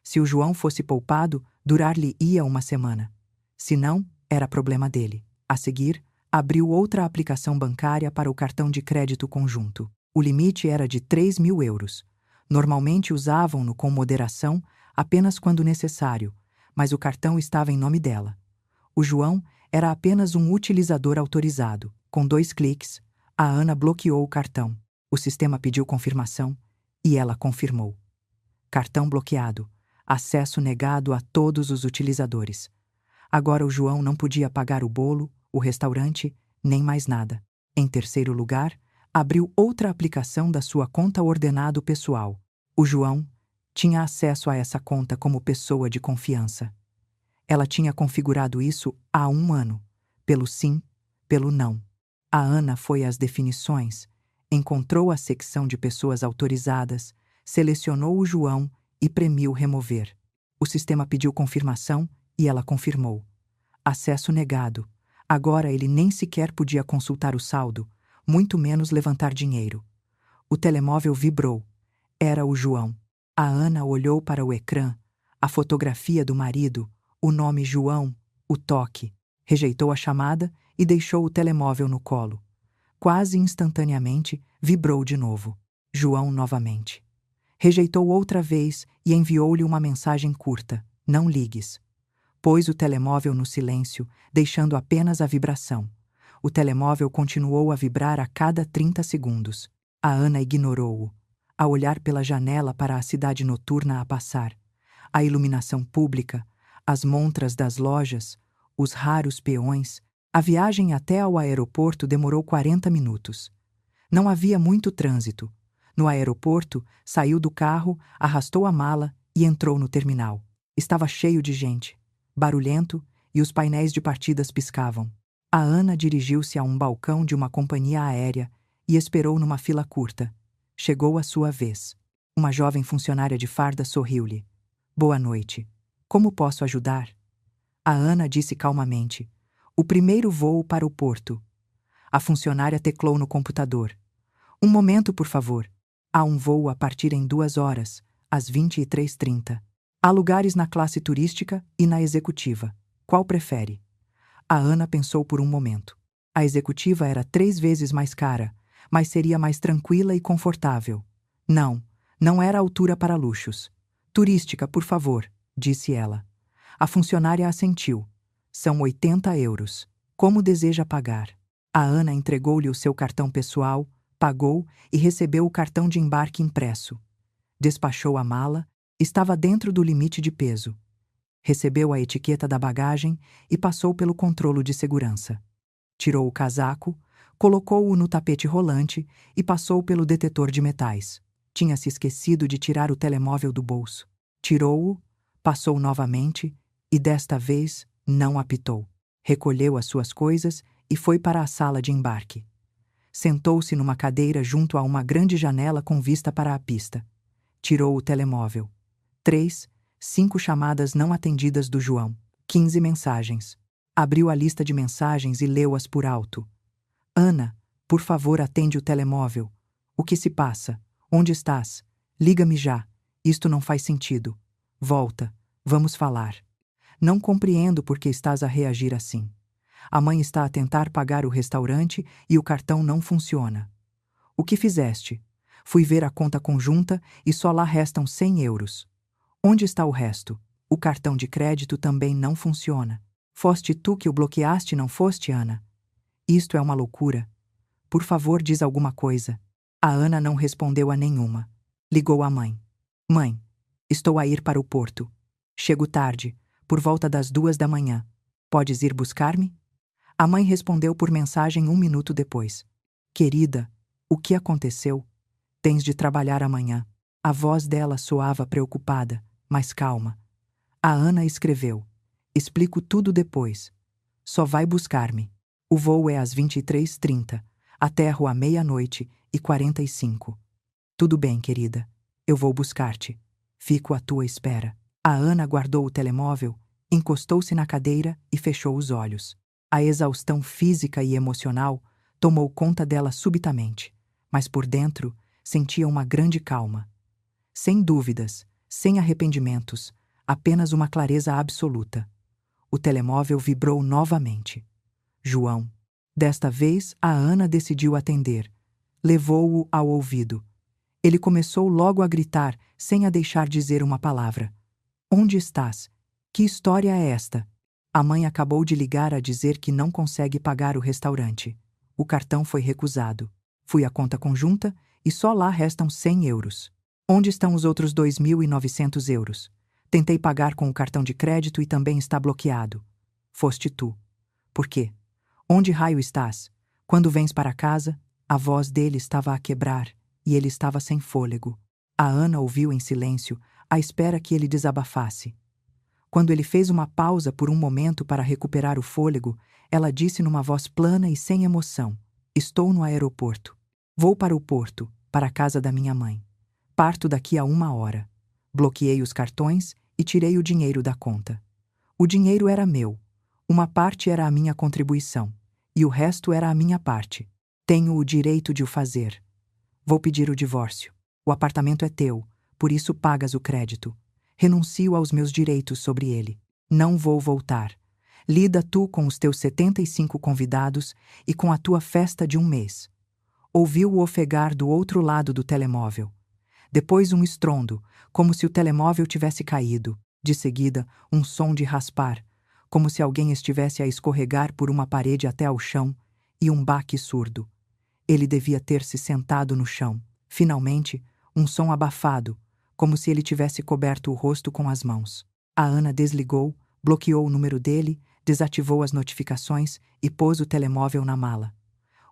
Se o João fosse poupado, durar-lhe-ia uma semana. Se não, era problema dele. A seguir, abriu outra aplicação bancária para o cartão de crédito conjunto. O limite era de 3.000 euros. Normalmente usavam-no com moderação apenas quando necessário, mas o cartão estava em nome dela. O João era apenas um utilizador autorizado. Com 2 cliques, a Ana bloqueou o cartão. O sistema pediu confirmação e ela confirmou. Cartão bloqueado. Acesso negado a todos os utilizadores. Agora o João não podia pagar o bolo, o restaurante, nem mais nada. Em terceiro lugar, abriu outra aplicação da sua conta ordenado pessoal. O João tinha acesso a essa conta como pessoa de confiança. Ela tinha configurado isso há 1 ano, pelo sim, pelo não. A Ana foi às definições, encontrou a secção de pessoas autorizadas, selecionou o João e premiu remover. O sistema pediu confirmação e ela confirmou. Acesso negado. Agora ele nem sequer podia consultar o saldo, muito menos levantar dinheiro. O telemóvel vibrou. Era o João. A Ana olhou para o ecrã, a fotografia do marido, o nome João, o toque. Rejeitou a chamada e deixou o telemóvel no colo. Quase instantaneamente, vibrou de novo. João novamente. Rejeitou outra vez e enviou-lhe uma mensagem curta: não ligues. Pôs o telemóvel no silêncio, deixando apenas a vibração. O telemóvel continuou a vibrar a cada 30 segundos. A Ana ignorou-o, a olhar pela janela para a cidade noturna a passar. A iluminação pública, as montras das lojas, os raros peões. A viagem até ao aeroporto demorou 40 minutos. Não havia muito trânsito. No aeroporto, saiu do carro, arrastou a mala e entrou no terminal. Estava cheio de gente, barulhento, e os painéis de partidas piscavam. A Ana dirigiu-se a um balcão de uma companhia aérea e esperou numa fila curta. Chegou a sua vez. Uma jovem funcionária de farda sorriu-lhe. Boa noite. Como posso ajudar? A Ana disse calmamente. O primeiro voo para o porto. A funcionária teclou no computador. Um momento, por favor. Há um voo a partir em 2 horas, às 23h30. Há lugares na classe turística e na executiva. Qual prefere? A Ana pensou por um momento. A executiva era 3 vezes mais cara, mas seria mais tranquila e confortável. Não era altura para luxos. Turística, por favor, disse ela. A funcionária assentiu. São 80 euros. Como deseja pagar? A Ana entregou-lhe o seu cartão pessoal, pagou e recebeu o cartão de embarque impresso. Despachou a mala, estava dentro do limite de peso. Recebeu a etiqueta da bagagem e passou pelo controlo de segurança. Tirou o casaco, colocou-o no tapete rolante e passou pelo detetor de metais. Tinha se esquecido de tirar o telemóvel do bolso. Tirou-o, passou novamente e desta vez não apitou. Recolheu as suas coisas e foi para a sala de embarque. Sentou-se numa cadeira junto a uma grande janela com vista para a pista. Tirou o telemóvel. 5 chamadas não atendidas do João. 15 mensagens. Abriu a lista de mensagens e leu-as por alto. Ana, por favor, atende o telemóvel. O que se passa? Onde estás? Liga-me já. Isto não faz sentido. Volta. Vamos falar. Não compreendo por que estás a reagir assim. A mãe está a tentar pagar o restaurante e o cartão não funciona. O que fizeste? Fui ver a conta conjunta e só lá restam 100 euros. Onde está o resto? O cartão de crédito também não funciona. Foste tu que o bloqueaste, não foste, Ana? Isto é uma loucura. Por favor, diz alguma coisa. A Ana não respondeu a nenhuma. Ligou à mãe. Mãe, estou a ir para o porto. Chego tarde, por volta das 2 da manhã. Podes ir buscar-me? A mãe respondeu por mensagem 1 minuto depois. Querida, o que aconteceu? Tens de trabalhar amanhã. A voz dela soava preocupada, mas calma. A Ana escreveu. Explico tudo depois. Só vai buscar-me. O voo é às 23h30. Aterro à 00:45. Tudo bem, querida. Eu vou buscar-te. Fico à tua espera. A Ana guardou o telemóvel, encostou-se na cadeira e fechou os olhos. A exaustão física e emocional tomou conta dela subitamente, mas por dentro sentia uma grande calma. Sem dúvidas, sem arrependimentos, apenas uma clareza absoluta. O telemóvel vibrou novamente. João. Desta vez, a Ana decidiu atender. Levou-o ao ouvido. Ele começou logo a gritar, sem a deixar dizer uma palavra. Onde estás? Que história é esta? A mãe acabou de ligar a dizer que não consegue pagar o restaurante. O cartão foi recusado. Fui à conta conjunta e só lá restam 100 euros. Onde estão os outros 2.900 euros? Tentei pagar com o cartão de crédito e também está bloqueado. Foste tu. Por quê? Onde raio estás? Quando vens para casa, a voz dele estava a quebrar e ele estava sem fôlego. A Ana ouviu em silêncio, à espera que ele desabafasse. Quando ele fez uma pausa por um momento para recuperar o fôlego, ela disse numa voz plana e sem emoção: Estou no aeroporto. Vou para o porto, para a casa da minha mãe. Parto daqui a 1 hora. Bloqueei os cartões e tirei o dinheiro da conta. O dinheiro era meu. Uma parte era a minha contribuição, e o resto era a minha parte. Tenho o direito de o fazer. Vou pedir o divórcio. O apartamento é teu, por isso pagas o crédito. Renuncio aos meus direitos sobre ele. Não vou voltar. Lida tu com os teus 75 convidados e com a tua festa de 1 mês. Ouviu o ofegar do outro lado do telemóvel. Depois um estrondo, como se o telemóvel tivesse caído. De seguida, um som de raspar, como se alguém estivesse a escorregar por uma parede até ao chão, e um baque surdo. Ele devia ter se sentado no chão. Finalmente, um som abafado, como se ele tivesse coberto o rosto com as mãos. A Ana desligou, bloqueou o número dele, desativou as notificações e pôs o telemóvel na mala.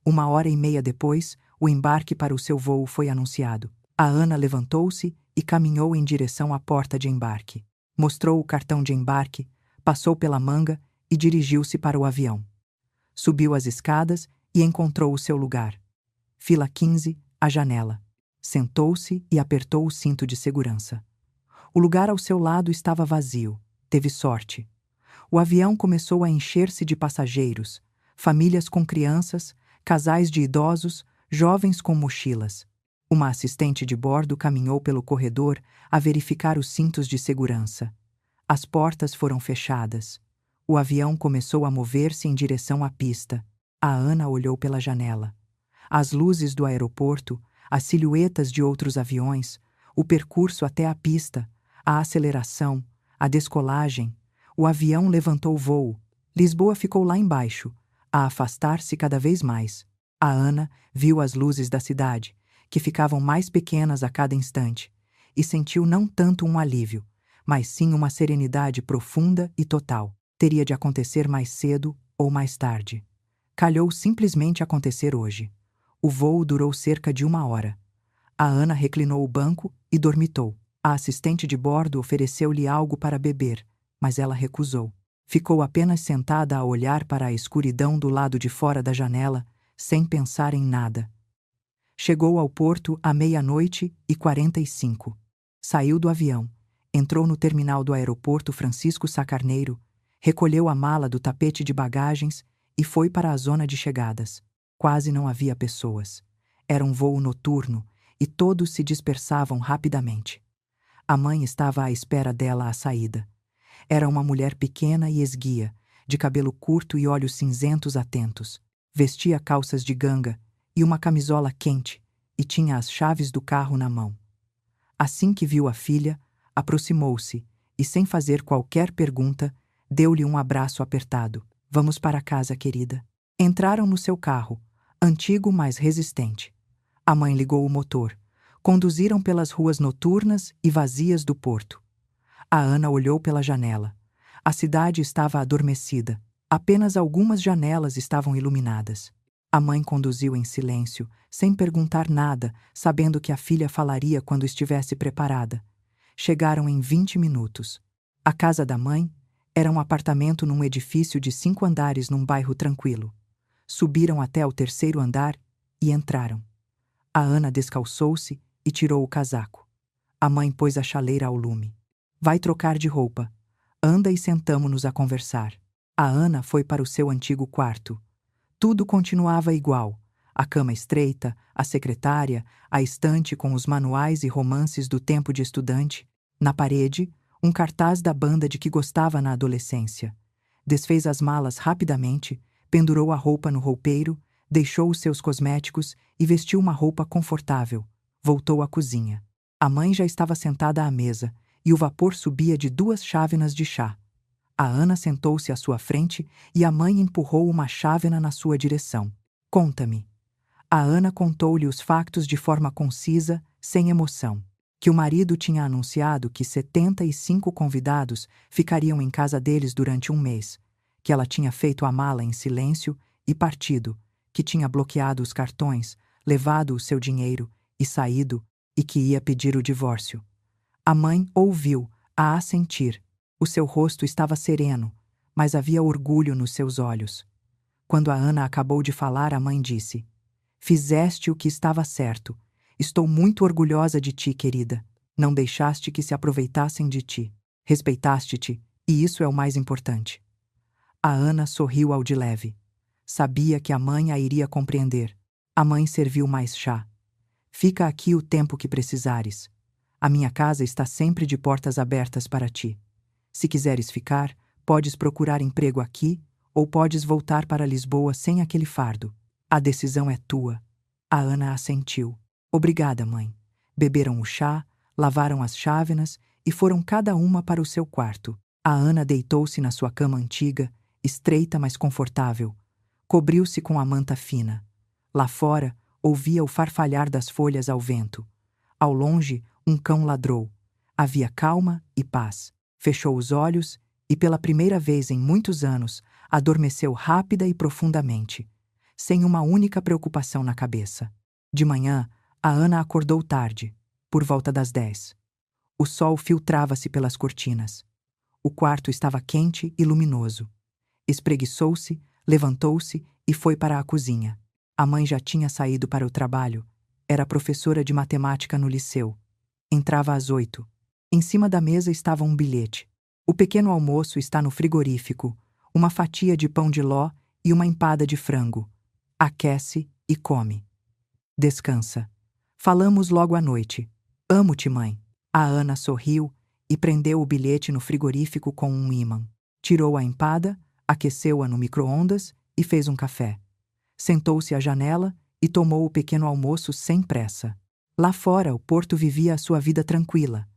1 hora e meia depois, o embarque para o seu voo foi anunciado. A Ana levantou-se e caminhou em direção à porta de embarque. Mostrou o cartão de embarque, passou pela manga e dirigiu-se para o avião. Subiu as escadas e encontrou o seu lugar. Fila 15, a janela. Sentou-se e apertou o cinto de segurança. O lugar ao seu lado estava vazio. Teve sorte. O avião começou a encher-se de passageiros, famílias com crianças, casais de idosos, jovens com mochilas. Uma assistente de bordo caminhou pelo corredor a verificar os cintos de segurança. As portas foram fechadas. O avião começou a mover-se em direção à pista. A Ana olhou pela janela. As luzes do aeroporto, as silhuetas de outros aviões, o percurso até a pista, a aceleração, a descolagem. O avião levantou voo. Lisboa ficou lá embaixo, a afastar-se cada vez mais. A Ana viu as luzes da cidade, que ficavam mais pequenas a cada instante, e sentiu não tanto um alívio, mas sim uma serenidade profunda e total. Teria de acontecer mais cedo ou mais tarde. Calhou simplesmente acontecer hoje. O voo durou cerca de 1 hora. A Ana reclinou o banco e dormitou. A assistente de bordo ofereceu-lhe algo para beber, mas ela recusou. Ficou apenas sentada a olhar para a escuridão do lado de fora da janela, sem pensar em nada. Chegou ao porto à 00:45. Saiu do avião, entrou no terminal do aeroporto Francisco Sá Carneiro, recolheu a mala do tapete de bagagens e foi para a zona de chegadas. Quase não havia pessoas. Era um voo noturno e todos se dispersavam rapidamente. A mãe estava à espera dela à saída. Era uma mulher pequena e esguia, de cabelo curto e olhos cinzentos atentos. Vestia calças de ganga e uma camisola quente e tinha as chaves do carro na mão. Assim que viu a filha, aproximou-se e, sem fazer qualquer pergunta, deu-lhe um abraço apertado. Vamos para casa, querida. Entraram no seu carro, antigo mas resistente. A mãe ligou o motor. Conduziram pelas ruas noturnas e vazias do porto. A Ana olhou pela janela. A cidade estava adormecida. Apenas algumas janelas estavam iluminadas. A mãe conduziu em silêncio, sem perguntar nada, sabendo que a filha falaria quando estivesse preparada. Chegaram em 20 minutos. A casa da mãe era um apartamento num edifício de 5 andares num bairro tranquilo. Subiram até o terceiro andar e entraram. A Ana descalçou-se e tirou o casaco. A mãe pôs a chaleira ao lume. Vai trocar de roupa. Anda e sentamo-nos a conversar. A Ana foi para o seu antigo quarto. Tudo continuava igual. A cama estreita, a secretária, a estante com os manuais e romances do tempo de estudante. Na parede, um cartaz da banda de que gostava na adolescência. Desfez as malas rapidamente, pendurou a roupa no roupeiro, deixou os seus cosméticos e vestiu uma roupa confortável. Voltou à cozinha. A mãe já estava sentada à mesa e o vapor subia de 2 chávenas de chá. A Ana sentou-se à sua frente e a mãe empurrou uma chávena na sua direção. Conta-me. A Ana contou-lhe os factos de forma concisa, sem emoção. Que o marido tinha anunciado que 75 convidados ficariam em casa deles durante um mês, que ela tinha feito a mala em silêncio e partido, que tinha bloqueado os cartões, levado o seu dinheiro e saído, e que ia pedir o divórcio. A mãe ouviu, a assentir. O seu rosto estava sereno, mas havia orgulho nos seus olhos. Quando a Ana acabou de falar, a mãe disse: Fizeste o que estava certo. Estou muito orgulhosa de ti, querida. Não deixaste que se aproveitassem de ti. Respeitaste-te, e isso é o mais importante. A Ana sorriu ao de leve. Sabia que a mãe a iria compreender. A mãe serviu mais chá. Fica aqui o tempo que precisares. A minha casa está sempre de portas abertas para ti. Se quiseres ficar, podes procurar emprego aqui ou podes voltar para Lisboa sem aquele fardo. A decisão é tua. A Ana assentiu. Obrigada, mãe. Beberam o chá, lavaram as chávenas e foram cada uma para o seu quarto. A Ana deitou-se na sua cama antiga, estreita mas confortável. Cobriu-se com a manta fina. Lá fora, ouvia o farfalhar das folhas ao vento. Ao longe, um cão ladrou. Havia calma e paz. Fechou os olhos e, pela primeira vez em muitos anos, adormeceu rápida e profundamente, sem uma única preocupação na cabeça. De manhã, a Ana acordou tarde, por volta das 10. O sol filtrava-se pelas cortinas. O quarto estava quente e luminoso. Espreguiçou-se, levantou-se e foi para a cozinha. A mãe já tinha saído para o trabalho. Era professora de matemática no liceu. Entrava às 8. Em cima da mesa estava um bilhete. O pequeno almoço está no frigorífico, uma fatia de pão de ló e uma empada de frango. Aquece e come. Descansa. Falamos logo à noite. Amo-te, mãe. A Ana sorriu e prendeu o bilhete no frigorífico com um ímã. Tirou a empada, aqueceu-a no micro-ondas e fez um café. Sentou-se à janela e tomou o pequeno almoço sem pressa. Lá fora, o Porto vivia a sua vida tranquila.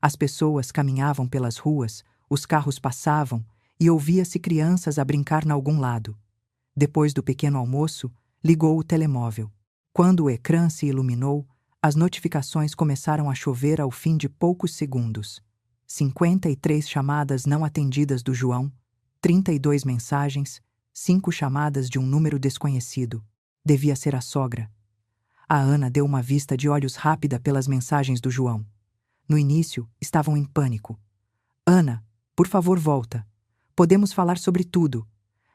As pessoas caminhavam pelas ruas, os carros passavam e ouvia-se crianças a brincar em algum lado. Depois do pequeno almoço, ligou o telemóvel. Quando o ecrã se iluminou, as notificações começaram a chover ao fim de poucos segundos. 53 chamadas não atendidas do João, 32 mensagens, 5 chamadas de um número desconhecido. Devia ser a sogra. A Ana deu uma vista de olhos rápida pelas mensagens do João. No início, estavam em pânico. Ana, por favor, volta. Podemos falar sobre tudo.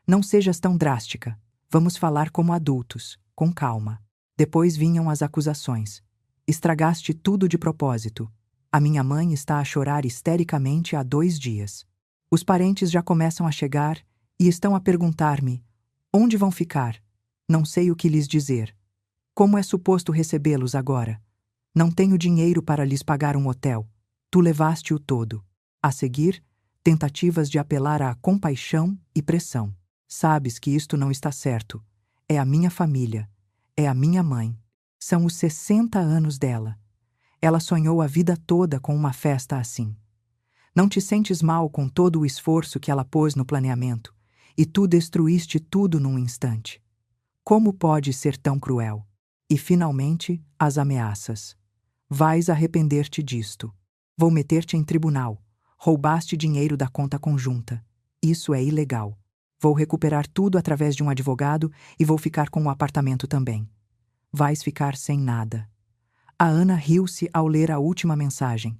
Não sejas tão drástica. Vamos falar como adultos, com calma. Depois vinham as acusações. Estragaste tudo de propósito. A minha mãe está a chorar histericamente há 2 dias. Os parentes já começam a chegar e estão a perguntar-me: onde vão ficar? Não sei o que lhes dizer. Como é suposto recebê-los agora? Não tenho dinheiro para lhes pagar um hotel. Tu levaste-o todo. A seguir, tentativas de apelar à compaixão e pressão. Sabes que isto não está certo. É a minha família. É a minha mãe. São os 60 anos dela. Ela sonhou a vida toda com uma festa assim. Não te sentes mal com todo o esforço que ela pôs no planeamento, e tu destruíste tudo num instante. Como pode ser tão cruel? E, finalmente, as ameaças. Vais arrepender-te disto. Vou meter-te em tribunal. Roubaste dinheiro da conta conjunta. Isso é ilegal. Vou recuperar tudo através de um advogado e vou ficar com o apartamento também. Vais ficar sem nada. A Ana riu-se ao ler a última mensagem.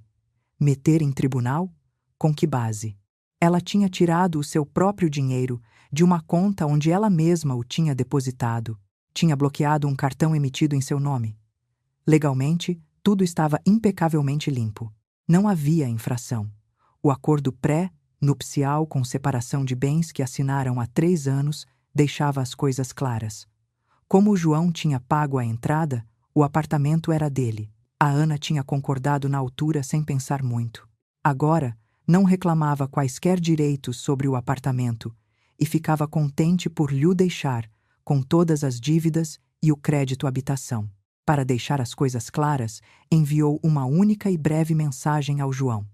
Meter em tribunal? Com que base? Ela tinha tirado o seu próprio dinheiro de uma conta onde ela mesma o tinha depositado. Tinha bloqueado um cartão emitido em seu nome. Legalmente, tudo estava impecavelmente limpo. Não havia infração. O acordo pré-nupcial com separação de bens que assinaram há 3 anos deixava as coisas claras. Como o João tinha pago a entrada, o apartamento era dele. A Ana tinha concordado na altura sem pensar muito. Agora, não reclamava quaisquer direitos sobre o apartamento e ficava contente por lhe deixar, com todas as dívidas e o crédito habitação. Para deixar as coisas claras, enviou uma única e breve mensagem ao João.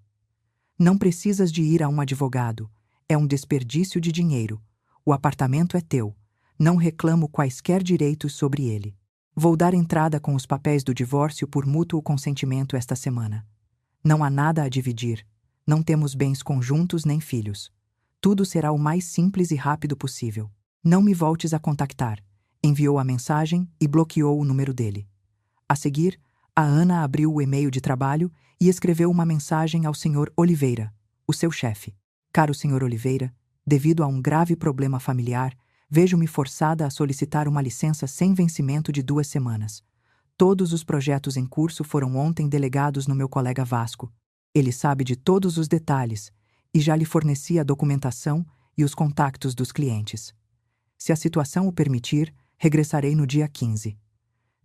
Não precisas de ir a um advogado. É um desperdício de dinheiro. O apartamento é teu. Não reclamo quaisquer direitos sobre ele. Vou dar entrada com os papéis do divórcio por mútuo consentimento esta semana. Não há nada a dividir. Não temos bens conjuntos nem filhos. Tudo será o mais simples e rápido possível. Não me voltes a contactar. Enviou a mensagem e bloqueou o número dele. A seguir, a Ana abriu o e-mail de trabalho e escreveu uma mensagem ao Sr. Oliveira, o seu chefe. Caro Sr. Oliveira, devido a um grave problema familiar, vejo-me forçada a solicitar uma licença sem vencimento de 2 semanas. Todos os projetos em curso foram ontem delegados no meu colega Vasco. Ele sabe de todos os detalhes e já lhe forneci a documentação e os contactos dos clientes. Se a situação o permitir, regressarei no dia 15.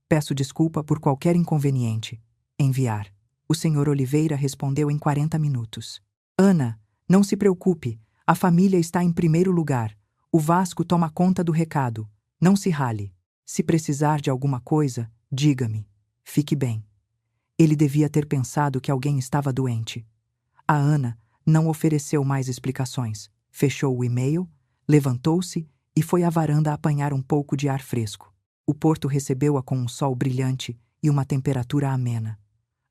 Peço desculpa por qualquer inconveniente. Enviar. O Sr. Oliveira respondeu em 40 minutos. Ana, não se preocupe. A família está em primeiro lugar. O Vasco toma conta do recado. Não se rale. Se precisar de alguma coisa, diga-me. Fique bem. Ele devia ter pensado que alguém estava doente. A Ana não ofereceu mais explicações. Fechou o e-mail, levantou-se e foi à varanda apanhar um pouco de ar fresco. O porto recebeu-a com um sol brilhante e uma temperatura amena.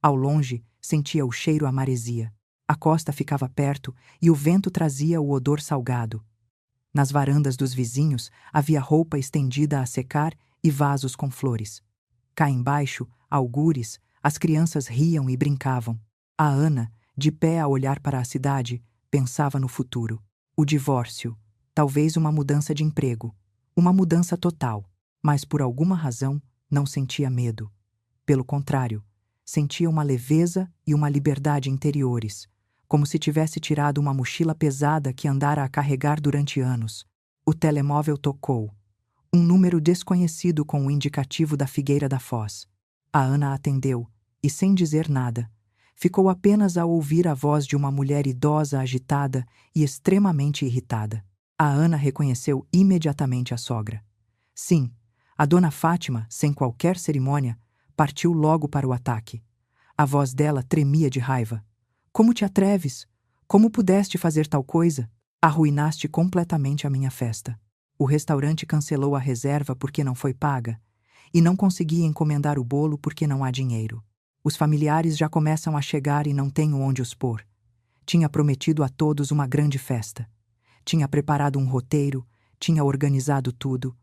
Ao longe, sentia o cheiro a maresia. A costa ficava perto e o vento trazia o odor salgado. Nas varandas dos vizinhos havia roupa estendida a secar e vasos com flores. Cá embaixo, algures, as crianças riam e brincavam. A Ana, de pé a olhar para a cidade, pensava no futuro. O divórcio, talvez uma mudança de emprego, uma mudança total. Mas por alguma razão não sentia medo. Pelo contrário, sentia uma leveza e uma liberdade interiores, como se tivesse tirado uma mochila pesada que andara a carregar durante anos. O telemóvel tocou. Um número desconhecido com o indicativo da Figueira da Foz. A Ana atendeu, e sem dizer nada, ficou apenas a ouvir a voz de uma mulher idosa agitada e extremamente irritada. A Ana reconheceu imediatamente a sogra. Sim, a dona Fátima, sem qualquer cerimônia, partiu logo para o ataque. A voz dela tremia de raiva. Como te atreves? Como pudeste fazer tal coisa? Arruinaste completamente a minha festa. O restaurante cancelou a reserva porque não foi paga, e não consegui encomendar o bolo porque não há dinheiro. Os familiares já começam a chegar e não tenho onde os pôr. Tinha prometido a todos uma grande festa. Tinha preparado um roteiro, tinha organizado tudo,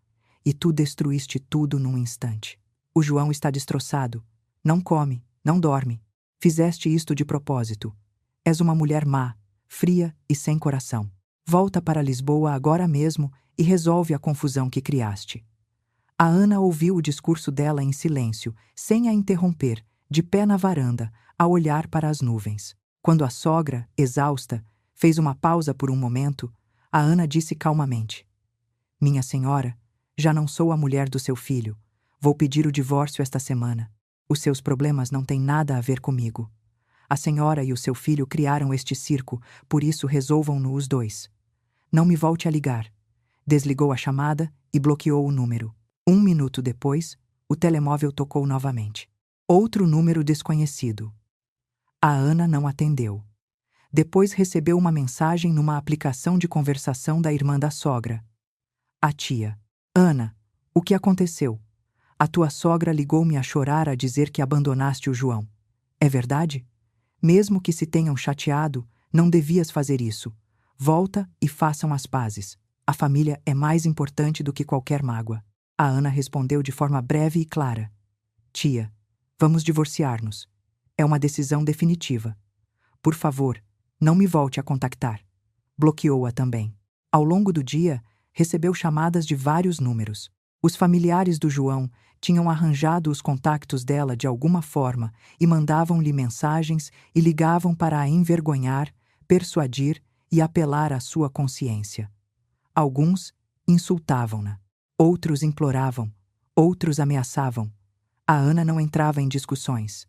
e tu destruíste tudo num instante. O João está destroçado. Não come, não dorme. Fizeste isto de propósito. És uma mulher má, fria e sem coração. Volta para Lisboa agora mesmo e resolve a confusão que criaste. A Ana ouviu o discurso dela em silêncio, sem a interromper, de pé na varanda, a olhar para as nuvens. Quando a sogra, exausta, fez uma pausa por um momento, a Ana disse calmamente: Minha senhora, já não sou a mulher do seu filho. Vou pedir o divórcio esta semana. Os seus problemas não têm nada a ver comigo. A senhora e o seu filho criaram este circo, por isso resolvam-no os dois. Não me volte a ligar. Desligou a chamada e bloqueou o número. 1 minuto depois, o telemóvel tocou novamente. Outro número desconhecido. A Ana não atendeu. Depois recebeu uma mensagem numa aplicação de conversação da irmã da sogra. A tia. Ana, o que aconteceu? A tua sogra ligou-me a chorar a dizer que abandonaste o João. É verdade? Mesmo que se tenham chateado, não devias fazer isso. Volta e façam as pazes. A família é mais importante do que qualquer mágoa. A Ana respondeu de forma breve e clara. Tia, vamos divorciar-nos. É uma decisão definitiva. Por favor, não me volte a contactar. Bloqueou-a também. Ao longo do dia, recebeu chamadas de vários números. Os familiares do João tinham arranjado os contactos dela de alguma forma e mandavam-lhe mensagens e ligavam para a envergonhar, persuadir e apelar à sua consciência. Alguns insultavam-na, outros imploravam, outros ameaçavam. A Ana não entrava em discussões.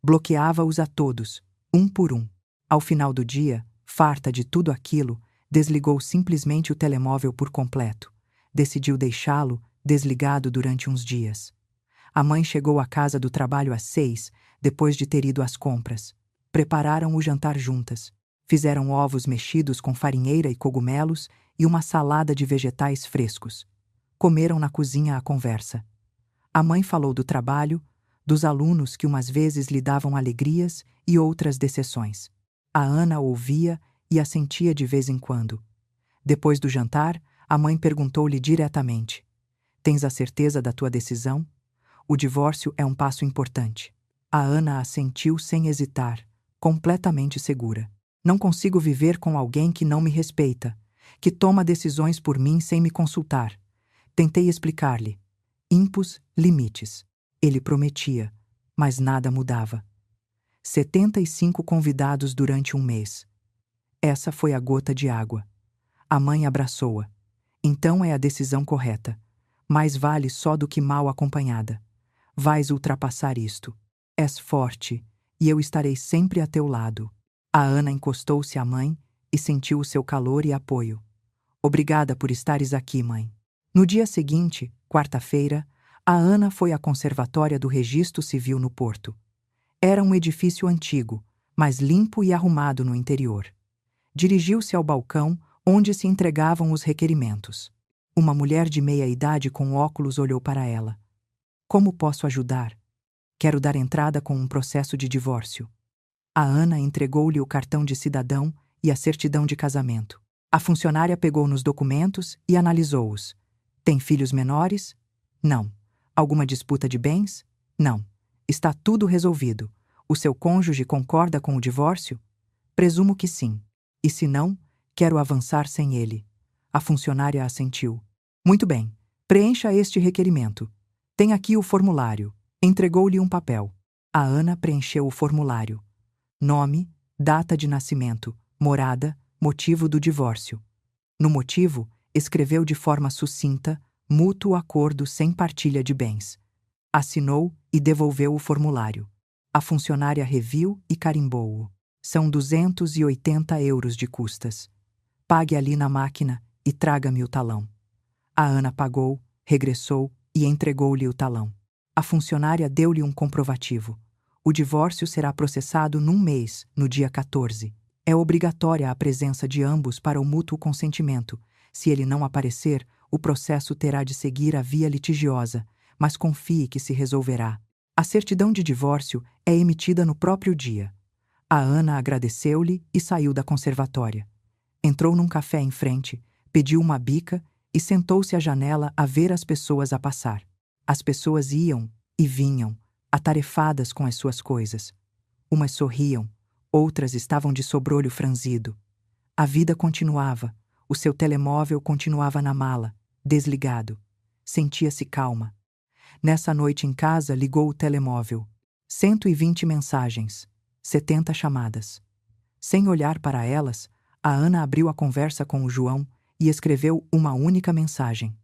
Bloqueava-os a todos, um por um. Ao final do dia, farta de tudo aquilo, desligou simplesmente o telemóvel por completo. Decidiu deixá-lo desligado durante uns dias. A mãe chegou à casa do trabalho às 6, depois de ter ido às compras. Prepararam o jantar juntas. Fizeram ovos mexidos com farinheira e cogumelos e uma salada de vegetais frescos. Comeram na cozinha à conversa. A mãe falou do trabalho, dos alunos que umas vezes lhe davam alegrias e outras decepções. A Ana ouvia e assentia de vez em quando. Depois do jantar, a mãe perguntou-lhe diretamente: Tens a certeza da tua decisão? O divórcio é um passo importante. A Ana assentiu sem hesitar, completamente segura. Não consigo viver com alguém que não me respeita, que toma decisões por mim sem me consultar. Tentei explicar-lhe. Impus limites. Ele prometia, mas nada mudava. 75 convidados durante um mês. Essa foi a gota de água. A mãe abraçou-a. Então é a decisão correta. Mais vale só do que mal acompanhada. Vais ultrapassar isto. És forte, e eu estarei sempre a teu lado. A Ana encostou-se à mãe e sentiu o seu calor e apoio. Obrigada por estares aqui, mãe. No dia seguinte, quarta-feira, a Ana foi à conservatória do Registro Civil no Porto. Era um edifício antigo, mas limpo e arrumado no interior. Dirigiu-se ao balcão onde se entregavam os requerimentos. Uma mulher de meia-idade com óculos olhou para ela. Como posso ajudar? Quero dar entrada com um processo de divórcio. A Ana entregou-lhe o cartão de cidadão e a certidão de casamento. A funcionária pegou nos documentos e analisou-os. Tem filhos menores? Não. Alguma disputa de bens? Não. Está tudo resolvido. O seu cônjuge concorda com o divórcio? Presumo que sim. E se não, quero avançar sem ele. A funcionária assentiu. Muito bem. Preencha este requerimento. Tem aqui o formulário. Entregou-lhe um papel. A Ana preencheu o formulário. Nome, data de nascimento, morada, motivo do divórcio. No motivo, escreveu de forma sucinta, mútuo acordo sem partilha de bens. Assinou e devolveu o formulário. A funcionária reviu e carimbou-o. São 280 euros de custas. Pague ali na máquina e traga-me o talão. A Ana pagou, regressou e entregou-lhe o talão. A funcionária deu-lhe um comprovativo. O divórcio será processado num mês, no dia 14. É obrigatória a presença de ambos para o mútuo consentimento. Se ele não aparecer, o processo terá de seguir a via litigiosa, mas confie que se resolverá. A certidão de divórcio é emitida no próprio dia. A Ana agradeceu-lhe e saiu da conservatória. Entrou num café em frente, pediu uma bica e sentou-se à janela a ver as pessoas a passar. As pessoas iam e vinham, atarefadas com as suas coisas. Umas sorriam, outras estavam de sobrolho franzido. A vida continuava, o seu telemóvel continuava na mala, desligado. Sentia-se calma. Nessa noite em casa ligou o telemóvel. 120 mensagens, 70 chamadas. Sem olhar para elas, a Ana abriu a conversa com o João e escreveu uma única mensagem.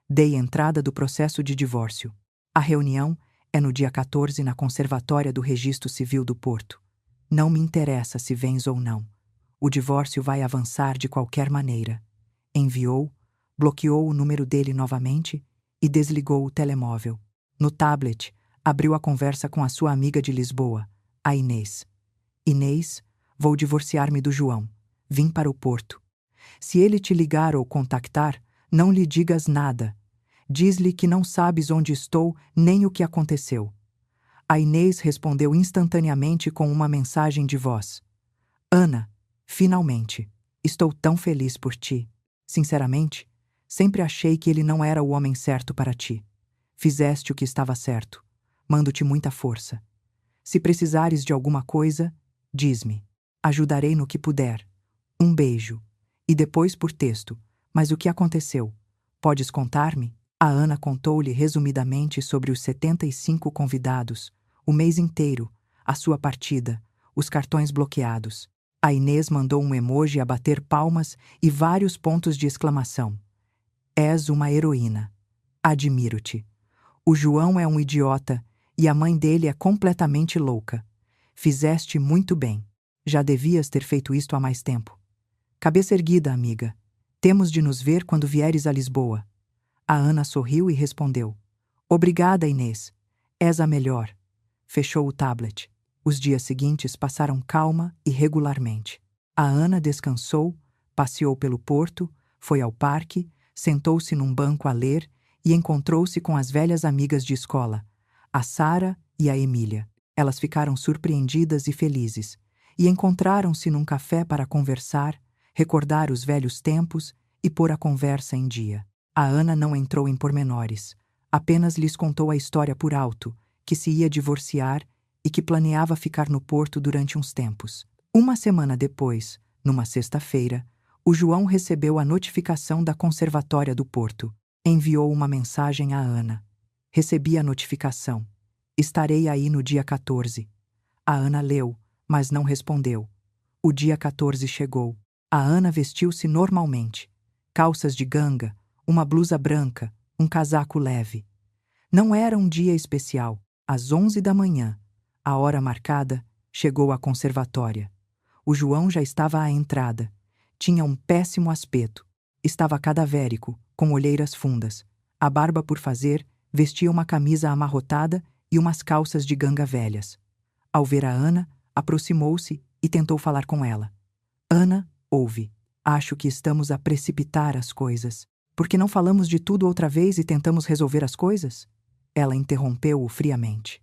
Dei entrada do processo de divórcio. A reunião é no dia 14 na Conservatória do Registro Civil do Porto. Não me interessa se vens ou não. O divórcio vai avançar de qualquer maneira. Enviou, bloqueou o número dele novamente e desligou o telemóvel. No tablet, abriu a conversa com a sua amiga de Lisboa, a Inês. Inês, vou divorciar-me do João. Vim para o Porto. Se ele te ligar ou contactar, não lhe digas nada. Diz-lhe que não sabes onde estou nem o que aconteceu. A Inês respondeu instantaneamente com uma mensagem de voz. Ana, finalmente, estou tão feliz por ti. Sinceramente, sempre achei que ele não era o homem certo para ti. Fizeste o que estava certo. Mando-te muita força. Se precisares de alguma coisa, diz-me. Ajudarei no que puder. Um beijo. E depois por texto. Mas o que aconteceu? Podes contar-me? A Ana contou-lhe resumidamente sobre os 75 convidados, o mês inteiro, a sua partida, os cartões bloqueados. A Inês mandou um emoji a bater palmas e vários pontos de exclamação. És uma heroína. Admiro-te. O João é um idiota e a mãe dele é completamente louca. Fizeste muito bem. Já devias ter feito isto há mais tempo. Cabeça erguida, amiga. Temos de nos ver quando vieres a Lisboa. A Ana sorriu e respondeu. Obrigada, Inês. És a melhor. Fechou o tablet. Os dias seguintes passaram calma e regularmente. A Ana descansou, passeou pelo porto, foi ao parque, sentou-se num banco a ler e encontrou-se com as velhas amigas de escola, a Sara e a Emília. Elas ficaram surpreendidas e felizes, e encontraram-se num café para conversar, recordar os velhos tempos e pôr a conversa em dia. A Ana não entrou em pormenores, apenas lhes contou a história por alto, que se ia divorciar e que planeava ficar no Porto durante uns tempos. Uma semana depois, numa sexta-feira, o João recebeu a notificação da Conservatória do Porto. Enviou uma mensagem à Ana. Recebi a notificação. Estarei aí no dia 14. A Ana leu, mas não respondeu. O dia 14 chegou. A Ana vestiu-se normalmente. Calças de ganga, uma blusa branca, um casaco leve. Não era um dia especial. Às 11 da manhã, a hora marcada, chegou à conservatória. O João já estava à entrada. Tinha um péssimo aspecto. Estava cadavérico, com olheiras fundas. A barba por fazer, vestia uma camisa amarrotada e umas calças de ganga velhas. Ao ver a Ana, aproximou-se e tentou falar com ela. Ana, ouve. Acho que estamos a precipitar as coisas. Por que não falamos de tudo outra vez e tentamos resolver as coisas? Ela interrompeu-o friamente.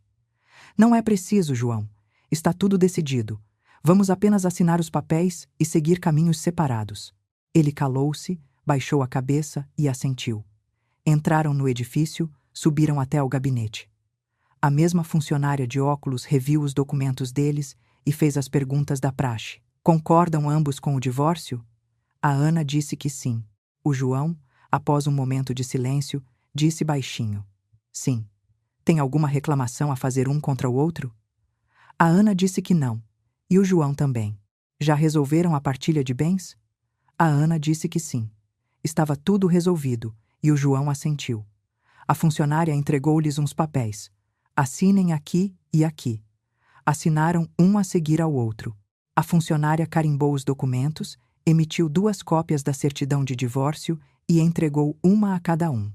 Não é preciso, João. Está tudo decidido. Vamos apenas assinar os papéis e seguir caminhos separados. Ele calou-se, baixou a cabeça e assentiu. Entraram no edifício, subiram até ao gabinete. A mesma funcionária de óculos reviu os documentos deles e fez as perguntas da praxe. Concordam ambos com o divórcio? A Ana disse que sim. O João, após um momento de silêncio, disse baixinho. Sim. Tem alguma reclamação a fazer um contra o outro? A Ana disse que não. E o João também. Já resolveram a partilha de bens? A Ana disse que sim. Estava tudo resolvido, e o João assentiu. A funcionária entregou-lhes uns papéis. Assinem aqui e aqui. Assinaram um a seguir ao outro. A funcionária carimbou os documentos, emitiu 2 cópias da certidão de divórcio e entregou uma a cada um.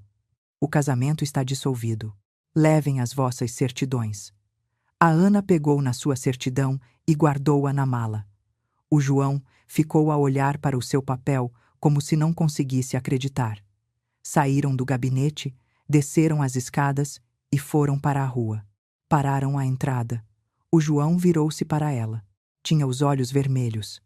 O casamento está dissolvido. Levem as vossas certidões. A Ana pegou na sua certidão e guardou-a na mala. O João ficou a olhar para o seu papel como se não conseguisse acreditar. Saíram do gabinete, desceram as escadas e foram para a rua. Pararam à entrada. O João virou-se para ela. Tinha os olhos vermelhos.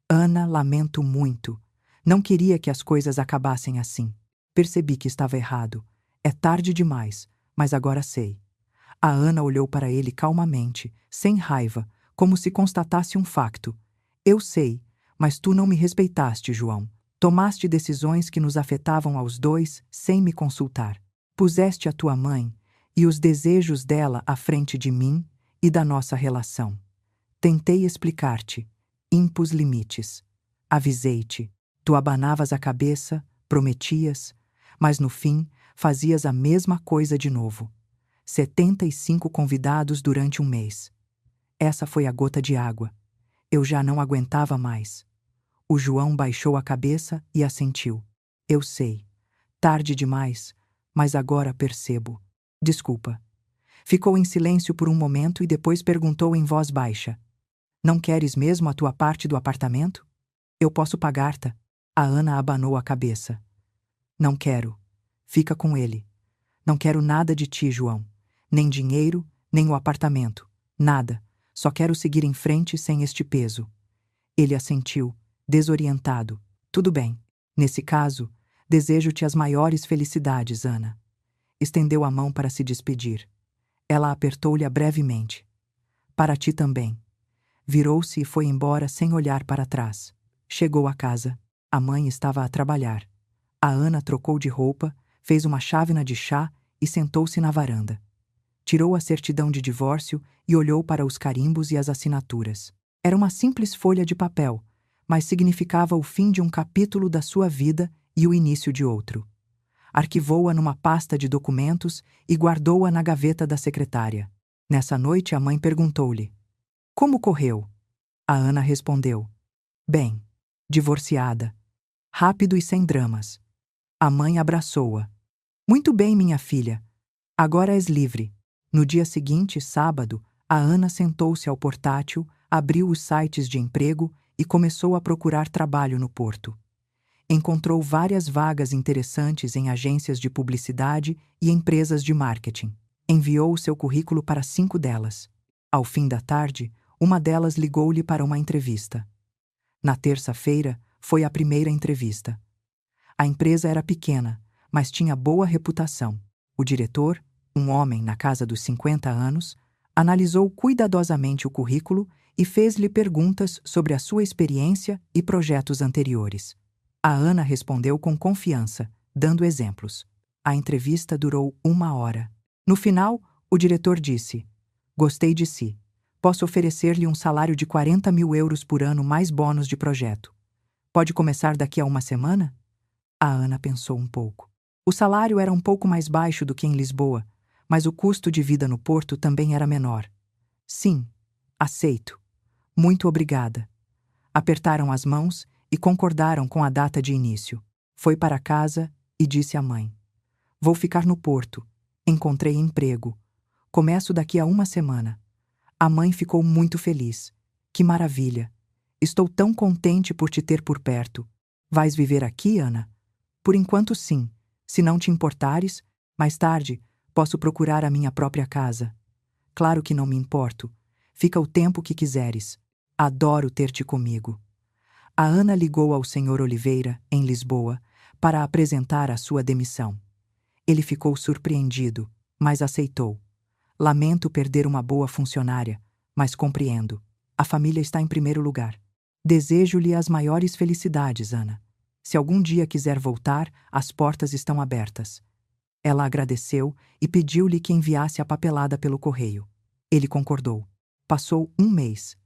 Ana, lamento muito. Não queria que as coisas acabassem assim. Percebi que estava errado. É tarde demais, mas agora sei. A Ana olhou para ele calmamente, sem raiva, como se constatasse um facto. Eu sei, mas tu não me respeitaste, João. Tomaste decisões que nos afetavam aos dois sem me consultar. Puseste a tua mãe e os desejos dela à frente de mim e da nossa relação. Tentei explicar-te. Impus limites. Avisei-te. Tu abanavas a cabeça, prometias, mas no fim fazias a mesma coisa de novo. 75 convidados durante um mês. Essa foi a gota de água. Eu já não aguentava mais. O João baixou a cabeça e assentiu. Eu sei. Tarde demais, mas agora percebo. Desculpa. Ficou em silêncio por um momento e depois perguntou em voz baixa. Não queres mesmo a tua parte do apartamento? Eu posso pagar-te. A Ana abanou a cabeça. Não quero. Fica com ele. Não quero nada de ti, João. Nem dinheiro, nem o apartamento. Nada. Só quero seguir em frente sem este peso. Ele assentiu, desorientado. Tudo bem. Nesse caso, desejo-te as maiores felicidades, Ana. Estendeu a mão para se despedir. Ela apertou-lhe brevemente. Para ti também. Virou-se e foi embora sem olhar para trás. Chegou à casa. A mãe estava a trabalhar. A Ana trocou de roupa, fez uma chávena de chá e sentou-se na varanda. Tirou a certidão de divórcio e olhou para os carimbos e as assinaturas. Era uma simples folha de papel, mas significava o fim de um capítulo da sua vida e o início de outro. Arquivou-a numa pasta de documentos e guardou-a na gaveta da secretária. Nessa noite a mãe perguntou-lhe: Como correu? A Ana respondeu: Bem, divorciada. Rápido e sem dramas. A mãe abraçou-a. Muito bem, minha filha. Agora és livre. No dia seguinte, sábado, a Ana sentou-se ao portátil, abriu os sites de emprego e começou a procurar trabalho no Porto. Encontrou várias vagas interessantes em agências de publicidade e empresas de marketing. Enviou o seu currículo para 5 delas. Ao fim da tarde, uma delas ligou-lhe para uma entrevista. Na terça-feira, foi a primeira entrevista. A empresa era pequena, mas tinha boa reputação. O diretor, um homem na casa dos 50 anos, analisou cuidadosamente o currículo e fez-lhe perguntas sobre a sua experiência e projetos anteriores. A Ana respondeu com confiança, dando exemplos. A entrevista durou 1 hora. No final, o diretor disse: Gostei de si. Posso oferecer-lhe um salário de 40 mil euros por ano mais bônus de projeto. Pode começar daqui a 1 semana? A Ana pensou um pouco. O salário era um pouco mais baixo do que em Lisboa, mas o custo de vida no Porto também era menor. Sim, aceito. Muito obrigada. Apertaram as mãos e concordaram com a data de início. Foi para casa e disse à mãe: Vou ficar no Porto. Encontrei emprego. Começo daqui a 1 semana. A mãe ficou muito feliz. Que maravilha! Estou tão contente por te ter por perto. Vais viver aqui, Ana? Por enquanto, sim. Se não te importares, mais tarde posso procurar a minha própria casa. Claro que não me importo. Fica o tempo que quiseres. Adoro ter-te comigo. A Ana ligou ao Sr. Oliveira, em Lisboa, para apresentar a sua demissão. Ele ficou surpreendido, mas aceitou. Lamento perder uma boa funcionária, mas compreendo. A família está em primeiro lugar. Desejo-lhe as maiores felicidades, Ana. Se algum dia quiser voltar, as portas estão abertas. Ela agradeceu e pediu-lhe que enviasse a papelada pelo correio. Ele concordou. Passou 1 mês.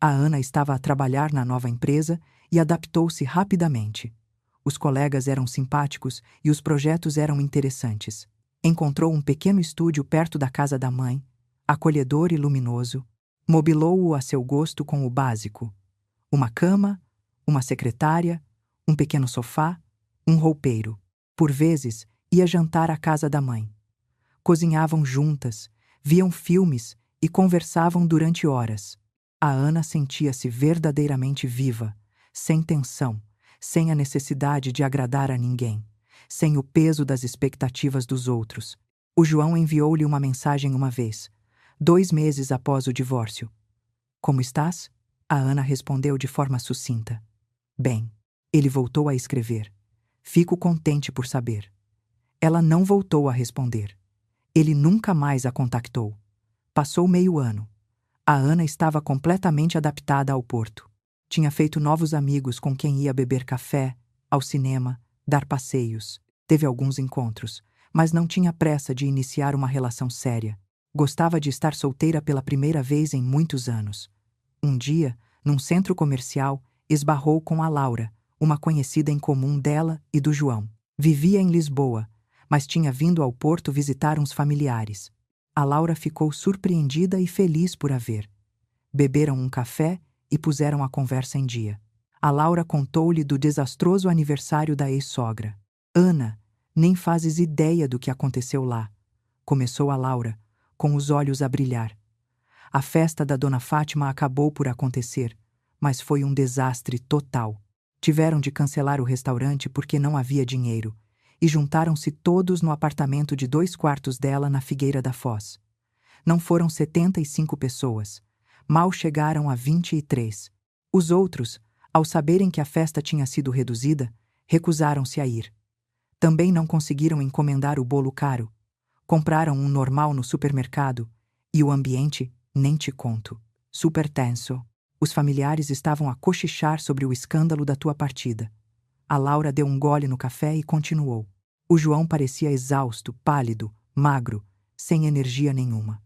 A Ana estava a trabalhar na nova empresa e adaptou-se rapidamente. Os colegas eram simpáticos e os projetos eram interessantes. Encontrou um pequeno estúdio perto da casa da mãe, acolhedor e luminoso. Mobilou-o a seu gosto com o básico: uma cama, uma secretária, um pequeno sofá, um roupeiro. Por vezes, ia jantar à casa da mãe. Cozinhavam juntas, viam filmes e conversavam durante horas. A Ana sentia-se verdadeiramente viva, sem tensão, sem a necessidade de agradar a ninguém, sem o peso das expectativas dos outros. O João enviou-lhe uma mensagem uma vez, 2 meses após o divórcio. Como estás? A Ana respondeu de forma sucinta. Bem. Ele voltou a escrever. Fico contente por saber. Ela não voltou a responder. Ele nunca mais a contactou. Passou meio ano. A Ana estava completamente adaptada ao Porto. Tinha feito novos amigos com quem ia beber café, ao cinema, dar passeios. Teve alguns encontros, mas não tinha pressa de iniciar uma relação séria. Gostava de estar solteira pela primeira vez em muitos anos. Um dia, num centro comercial, esbarrou com a Laura, uma conhecida em comum dela e do João. Vivia em Lisboa, mas tinha vindo ao Porto visitar uns familiares. A Laura ficou surpreendida e feliz por a ver. Beberam um café e puseram a conversa em dia. A Laura contou-lhe do desastroso aniversário da ex-sogra. Ana, nem fazes ideia do que aconteceu lá, começou a Laura, com os olhos a brilhar. A festa da Dona Fátima acabou por acontecer, mas foi um desastre total. Tiveram de cancelar o restaurante porque não havia dinheiro, e juntaram-se todos no apartamento de 2 quartos dela na Figueira da Foz. Não foram 75 pessoas. Mal chegaram a 23. Os outros, ao saberem que a festa tinha sido reduzida, Recusaram-se a ir. Também não conseguiram encomendar o bolo caro. Compraram um normal no supermercado. E o ambiente, nem te conto. Super tenso. Os familiares estavam a cochichar sobre o escândalo da tua partida. A Laura deu um gole no café e continuou. O João parecia exausto, pálido, magro, sem energia nenhuma.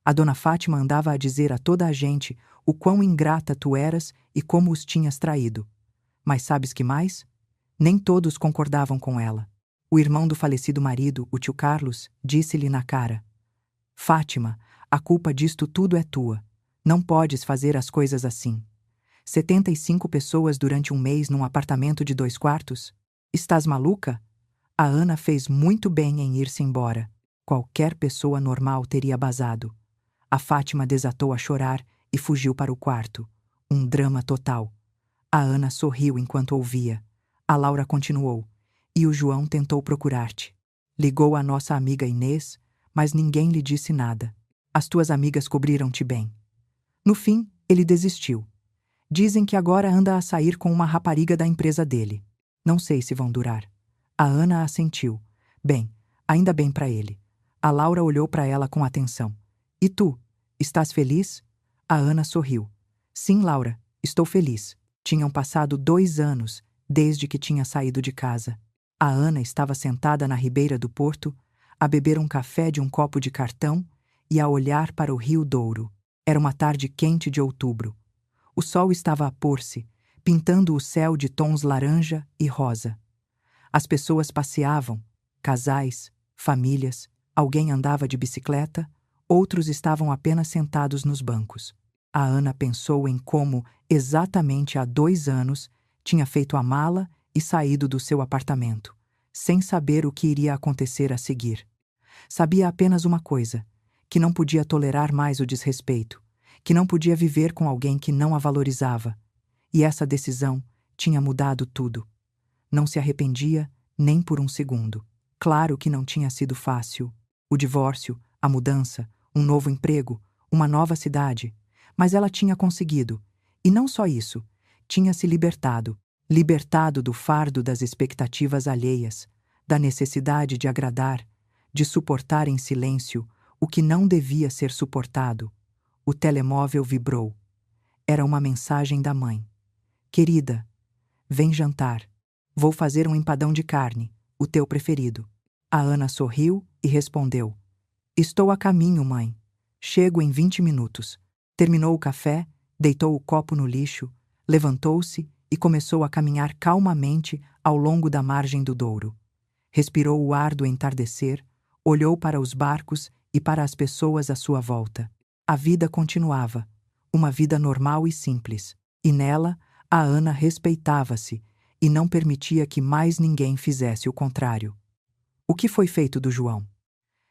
A dona Fátima andava a dizer a toda a gente o quão ingrata tu eras e como os tinhas traído. Mas sabes que mais? Nem todos concordavam com ela. O irmão do falecido marido, o tio Carlos, disse-lhe na cara: Fátima, a culpa disto tudo é tua. Não podes fazer as coisas assim. 75 pessoas durante um mês num apartamento de 2 quartos? Estás maluca? A Ana fez muito bem em ir-se embora. Qualquer pessoa normal teria basado. A Fátima desatou a chorar e fugiu para o quarto. Um drama total. A Ana sorriu enquanto ouvia. A Laura continuou. E o João tentou procurar-te. Ligou à nossa amiga Inês, mas ninguém lhe disse nada. As tuas amigas cobriram-te bem. No fim, ele desistiu. Dizem que agora anda a sair com uma rapariga da empresa dele. Não sei se vão durar. A Ana assentiu. Bem, ainda bem para ele. A Laura olhou para ela com atenção. E tu, estás feliz? A Ana sorriu. Sim, Laura, estou feliz. Tinham passado 2 anos desde que tinha saído de casa. A Ana estava sentada na ribeira do porto, a beber um café de um copo de cartão e a olhar para o Rio Douro. Era uma tarde quente de outubro. O sol estava a pôr-se, pintando o céu de tons laranja e rosa. As pessoas passeavam, casais, famílias, alguém andava de bicicleta, outros estavam apenas sentados nos bancos. A Ana pensou em como, exatamente há 2 anos, tinha feito a mala e saído do seu apartamento, sem saber o que iria acontecer a seguir. Sabia apenas uma coisa, que não podia tolerar mais o desrespeito, que não podia viver com alguém que não a valorizava. E essa decisão tinha mudado tudo. Não se arrependia nem por um segundo. Claro que não tinha sido fácil. O divórcio, a mudança, um novo emprego, uma nova cidade. Mas ela tinha conseguido. E não só isso, tinha se libertado. Libertado do fardo das expectativas alheias, da necessidade de agradar, de suportar em silêncio o que não devia ser suportado. O telemóvel vibrou. Era uma mensagem da mãe. Querida, vem jantar. Vou fazer um empadão de carne, o teu preferido. A Ana sorriu e respondeu. Estou a caminho, mãe. Chego em 20 minutos. Terminou o café, deitou o copo no lixo, levantou-se e começou a caminhar calmamente ao longo da margem do Douro. Respirou o ar do entardecer, olhou para os barcos e para as pessoas à sua volta. A vida continuava, uma vida normal e simples, e nela a Ana respeitava-se e não permitia que mais ninguém fizesse o contrário. O que foi feito do João?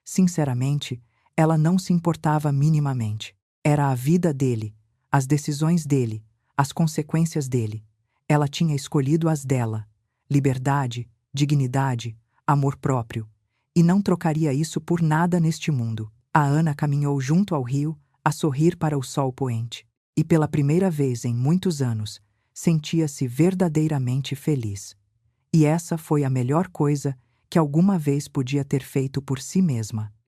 Sinceramente, ela não se importava minimamente. Era a vida dele, as decisões dele, as consequências dele. Ela tinha escolhido as dela: liberdade, dignidade, amor próprio. E não trocaria isso por nada neste mundo. A Ana caminhou junto ao rio, a sorrir para o sol poente. E pela primeira vez em muitos anos, sentia-se verdadeiramente feliz. E essa foi a melhor coisa que alguma vez podia ter feito por si mesma.